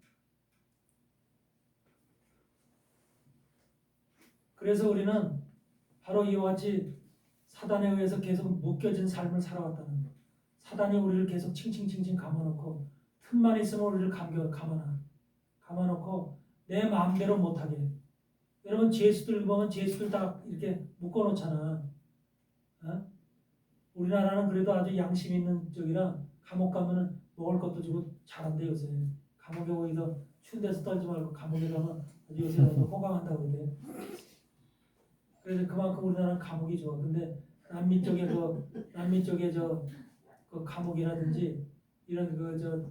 그래서 우리는 바로 이와 같이 사단에 의해서 계속 묶여진 삶을 살아왔다는 거예요. 사단이 우리를 계속 칭칭칭칭 감아놓고 틈만 있으면 우리를 감아놓고 내 마음대로 못하게. 여러분 죄수들 보면 죄수들 다 이렇게 묶어놓잖아. 어? 우리나라는 그래도 아주 양심 있는 쪽이라 감옥 가면은 먹을 것도 주고 잘한대 요새. 감옥에 오히려 추운 데서 떨지 말고 감옥에 가면 아주 요새 호강한다고 그러대. 그래서 그만큼 우리나라는 감옥이 좋아. 근데 남미 쪽에 그 감옥이라든지 이런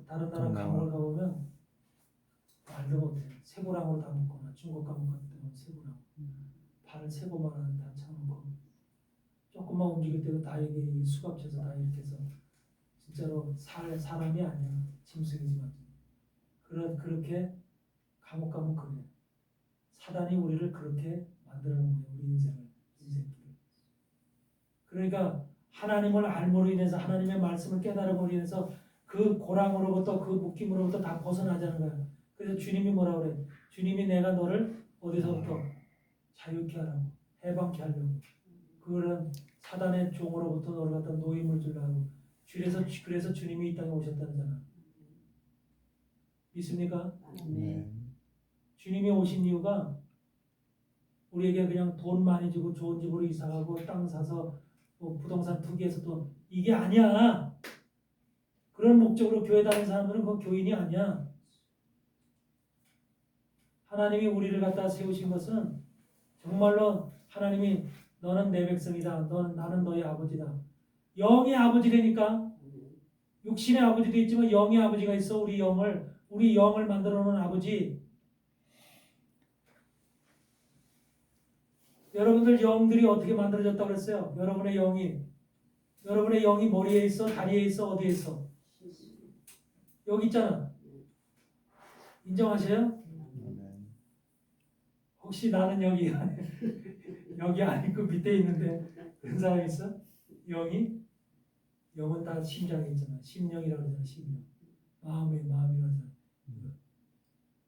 다른 나라 감옥을 가보면 말도 못해. 쇠고랑으로 다 묶거나 중국 감옥 같은 경우는 쇠고랑 발을 쇠고만 다 차놓고 조금만 움직일 때도 다 이게 수갑쳐서 다 이렇게 해서 진짜로 사람이 아니야. 짐승이지만 그렇게 감옥 가면 그래. 사단이 우리를 그렇게 만들어 놓은 거예요. 우리 인생길을. 그러니까 하나님을 알므로 인해서 하나님의 말씀을 깨달음으로 인해서 그 고랑으로부터 그 묶임으로부터 다 벗어나자는 거야. 그래서 주님이 뭐라 그래? 주님이 내가 너를 어디서부터 자유케 하라고 해방케 하려고 그런 사단의 종으로부터 너를 갖다 노임을 주려고 그래서 주님이 이 땅에 오셨다잖아. 믿습니까? 네. 주님이 오신 이유가 우리에게 그냥 돈 많이 주고 좋은 집으로 이사가고 땅 사서 뭐 부동산 투기해서 돈 이게 아니야. 그런 목적으로 교회 다니는 사람들은 그 교인이 아니야. 하나님이 우리를 갖다 세우신 것은 정말로 하나님이 너는 내 백성이다. 나는 너의 아버지다. 영의 아버지라니까. 육신의 아버지도 있지만 영의 아버지가 있어. 우리 영을 만들어 놓은 아버지. 여러분들 영들이 어떻게 만들어졌다고 그랬어요? 여러분의 영이 머리에 있어? 다리에 있어? 어디에 있어? 여기 있잖아. 인정하세요? 혹시 나는 여기 아니고 밑에 있는데 그런 사람 있어? 영은 다 심장에 있잖아. 심령이라고 하잖아. 심령. 마음이라고 하잖아.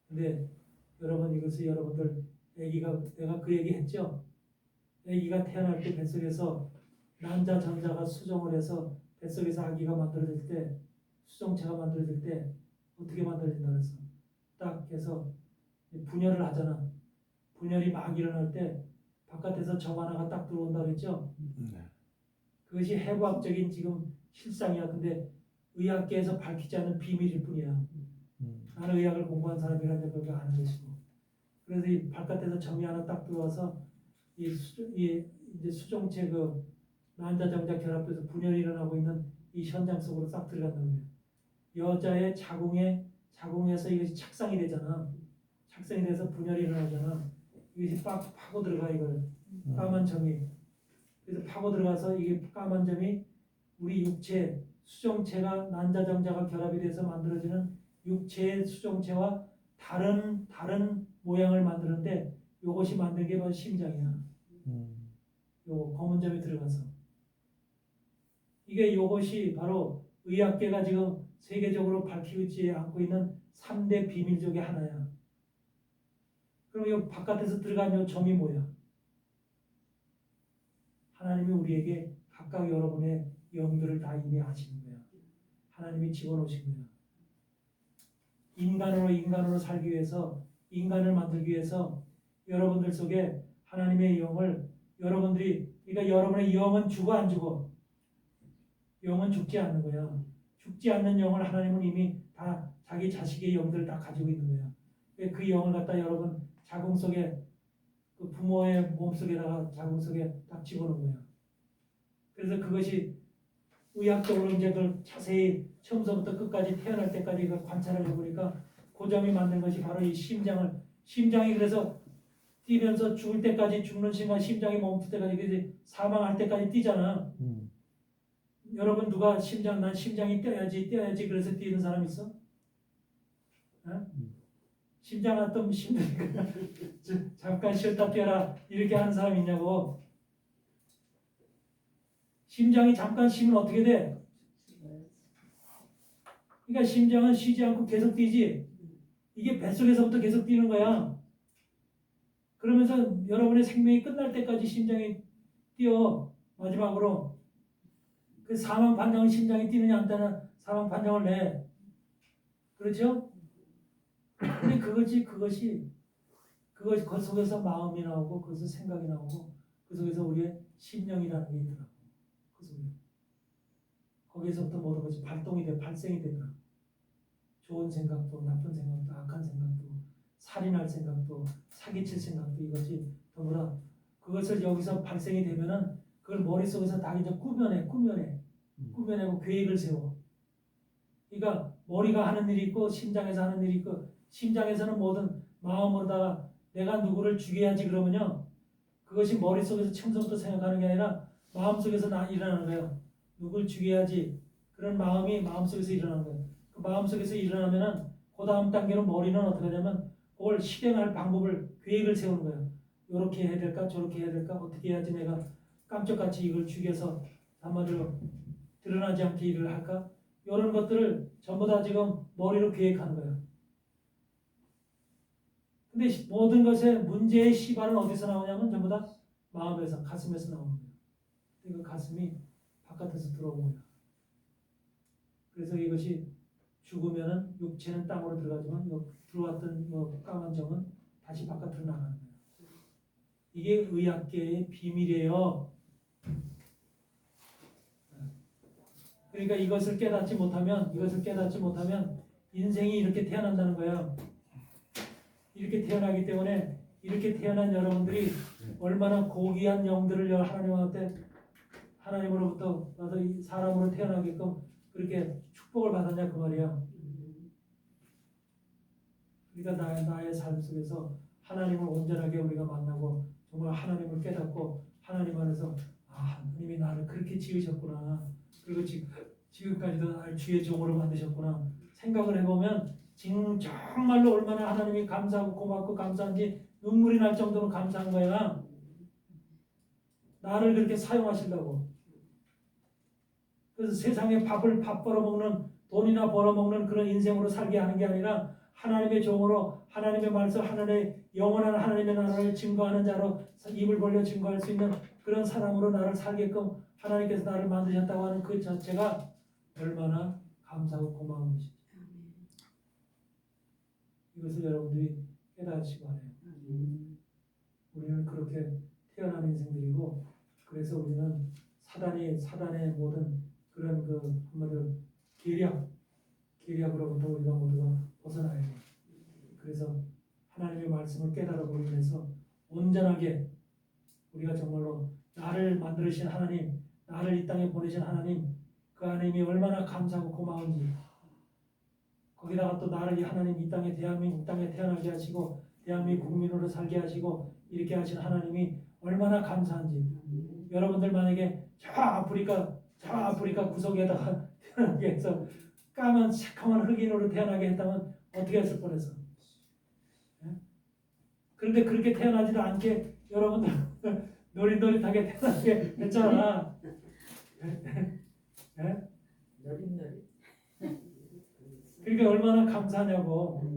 근데 여러분 이것을 여러분들 내가 그 얘기 했죠? 아기가 태어날 때 뱃속에서 난자 전자가 수정을 해서 뱃속에서 아기가 만들어질 때 수정체가 만들어질 때 어떻게 만들어진다 그래서 딱 해서 분열을 하잖아. 분열이 막 일어날 때 바깥에서 점 하나가 딱 들어온다 그랬죠? 그것이 해부학적인 지금 실상이야. 근데 의학계에서 밝히지 않은 비밀일 뿐이야. 나는 의학을 공부한 사람이라면 그걸 아는 것이고 그래서 이 바깥에서 점이 하나 딱 들어와서 이 이제 수정체 그 난자정자 결합돼서 분열이 일어나고 있는 이 현장 속으로 싹 들어간다는 거예요. 여자의 자궁에서 이것이 착상이 되잖아. 착상이 돼서 분열이 일어나잖아. 이것이 빡 파고 들어가 이걸 까만 점이. 그래서 파고 들어가서 이게 까만 점이 우리 육체 수정체가 난자정자가 결합이 돼서 만들어지는 육체의 수정체와 다른 모양을 만드는데 이것이 만든 게 바로 심장이야. 요 검은 점이 들어가서 이게 이것이 바로 의학계가 지금 세계적으로 밝히지 않고 있는 3대 비밀 중에 하나야. 그럼 이 바깥에서 들어간 이 점이 뭐야? 하나님이 우리에게 각각 여러분의 영들을 다 이미 아시는 거야. 하나님이 집어넣으신 거야. 인간으로 살기 위해서, 인간을 만들기 위해서 여러분들 속에 하나님의 영을 여러분들이, 그러니까 여러분의 영은 죽어 안 죽어? 영은 죽지 않는 거야. 죽지 않는 영을 하나님은 이미 다 자기 자식의 영들을 다 가지고 있는 거야. 그 영을 갖다 여러분 자궁 속에 그 부모의 몸 속에다가 자궁 속에 딱 집어넣은 거야. 그래서 그것이 의학적으로 이제 그걸 자세히 처음서부터 끝까지 태어날 때까지 그 관찰을 해보니까 그 점이 만든 것이 바로 이 심장이 그래서 뛰면서 죽을 때까지 죽는 순간 심장이 멈출 때까지 그래서 사망할 때까지 뛰잖아. 여러분 누가 난 심장이 뛰어야지 그래서 뛰는 사람 있어? 어? 심장 왔던 힘드니까 잠깐 쉬었다 뛰어라 이렇게 하는 사람 있냐고. 심장이 잠깐 쉬면 어떻게 돼? 그러니까 심장은 쉬지 않고 계속 뛰지. 이게 뱃속에서부터 계속 뛰는 거야. 그러면서 여러분의 생명이 끝날 때까지 심장이 뛰어. 마지막으로 그 사망 판정은 심장이 뛰느냐 안 뛰느냐 사망 판정을 내. 그렇죠? 근데 그것이 그 속에서 마음이 나오고 그것에서 생각이 나오고 그 속에서 우리의 심령이라는 게 있더라고. 그 속에. 거기에서부터 모든 것이 발생이 되더라고. 좋은 생각도 나쁜 생각도 악한 생각도 살인할 생각도 사기칠 생각도 이것이 더불어 그것을 여기서 발생이 되면은 그걸 머릿속에서 다 이제 꾸며내고 계획을 세워. 그러니까 머리가 하는 일이 있고 심장에서 하는 일이 있고 심장에서는 모든 마음으로다가 내가 누구를 죽여야지 그러면요. 그것이 머릿속에서 처음부터 생각하는 게 아니라 마음속에서 일어나는 거예요. 누굴 죽여야지 그런 마음이 마음속에서 일어나는 거예요. 그 마음속에서 일어나면은 그 다음 단계로 머리는 어떻게 하냐면 그걸 실행할 방법을 계획을 세우는 거예요. 이렇게 해야 될까 저렇게 해야 될까 어떻게 해야지 내가 깜짝같이 이걸 죽여서 한마디로 드러나지 않게 일을 할까 이런 것들을 전부 다 지금 머리로 계획하는 거예요. 근데 모든 것의 문제의 시발은 어디서 나오냐면 전부 다 마음에서 가슴에서 나오는 거예요. 그 가슴이 바깥에서 들어온 거예요. 그래서 이것이 죽으면은 육체는 땅으로 들어가지만 들어왔던 까만 점은 다시 바깥으로 나가는 거예요. 이게 의학계의 비밀이에요. 그러니까 이것을 깨닫지 못하면 인생이 이렇게 태어난다는 거예요. 이렇게 태어나기 때문에 이렇게 태어난 여러분들이 얼마나 고귀한 영들을 하나님으로부터 나도 사람으로 태어나게끔 그렇게 축복을 받았냐 그 말이야. 그러니까 나의 삶 속에서 하나님을 온전하게 우리가 만나고 정말 하나님을 깨닫고 하나님 안에서 하나님이 나를 그렇게 지으셨구나. 그리고 지금까지도 나를 주의 종으로 만드셨구나. 생각을 해보면 지금 정말로 얼마나 하나님이 감사하고 고맙고 감사한지 눈물이 날 정도로 감사한 거야. 나를 그렇게 사용하시려고. 그래서 세상에 밥 벌어먹는 돈이나 벌어먹는 그런 인생으로 살게 하는 게 아니라 하나님의 종으로 하나님의 말씀 하나님의 영원한 하나님의 나라를 증거하는 자로 입을 벌려 증거할 수 있는 그런 사람으로 나를 살게끔 하나님께서 나를 만드셨다고 하는 그 자체가 얼마나 감사하고 고마운 것이지. 이것을 여러분들이 깨닫으시기 바라요. 우리는 그렇게 태어난 인생들이고 그래서 우리는 사단의 모든 그런 한마디로 계략으로부터 우리가 모두가 벗어나야 돼요. 그래서 하나님의 말씀을 깨달아보고 그래서 온전하게 우리가 정말로 나를 만드신 하나님, 나를 이 땅에 보내신 하나님, 그 하나님이 얼마나 감사하고 고마운지, 거기다가 또 나를 이 하나님 이 땅에 대한민국 땅에 태어나게 하시고 대한민국 국민으로 살게 하시고 이렇게 하신 하나님이 얼마나 감사한지, 여러분들 만약에 저 아프리카 구석에다가 태어나게 해서 까만 새카만 흑인으로 태어나게 했다면 어떻게 했을 뻔했어. 예? 그런데 그렇게 태어나지도 않게 여러분들 노릇노릇하게 태어나게 했잖아. 예? 너릿너릿. 그러니까 얼마나 감사하냐고.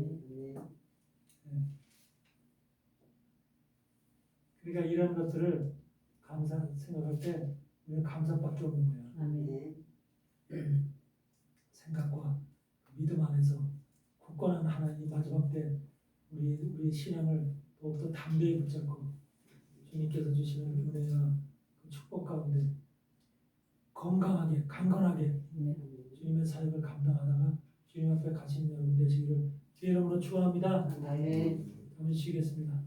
그러니까 이런 것들을 감사 생각할 때 우리는 감사밖에 없는 거야. 아멘. 생각과 믿음 안에서 굳건한 하나님 마지막 때 우리 신앙을 더욱더 담대히 붙잡고 주님께서 주시는 은혜와 그 축복 가운데 건강하게 강건하게 주님의 사역을 감당하다가 주님 앞에 가시는 여러분 되시기를 주의 이름으로 축원합니다. 아멘. 잠시 쉬겠습니다.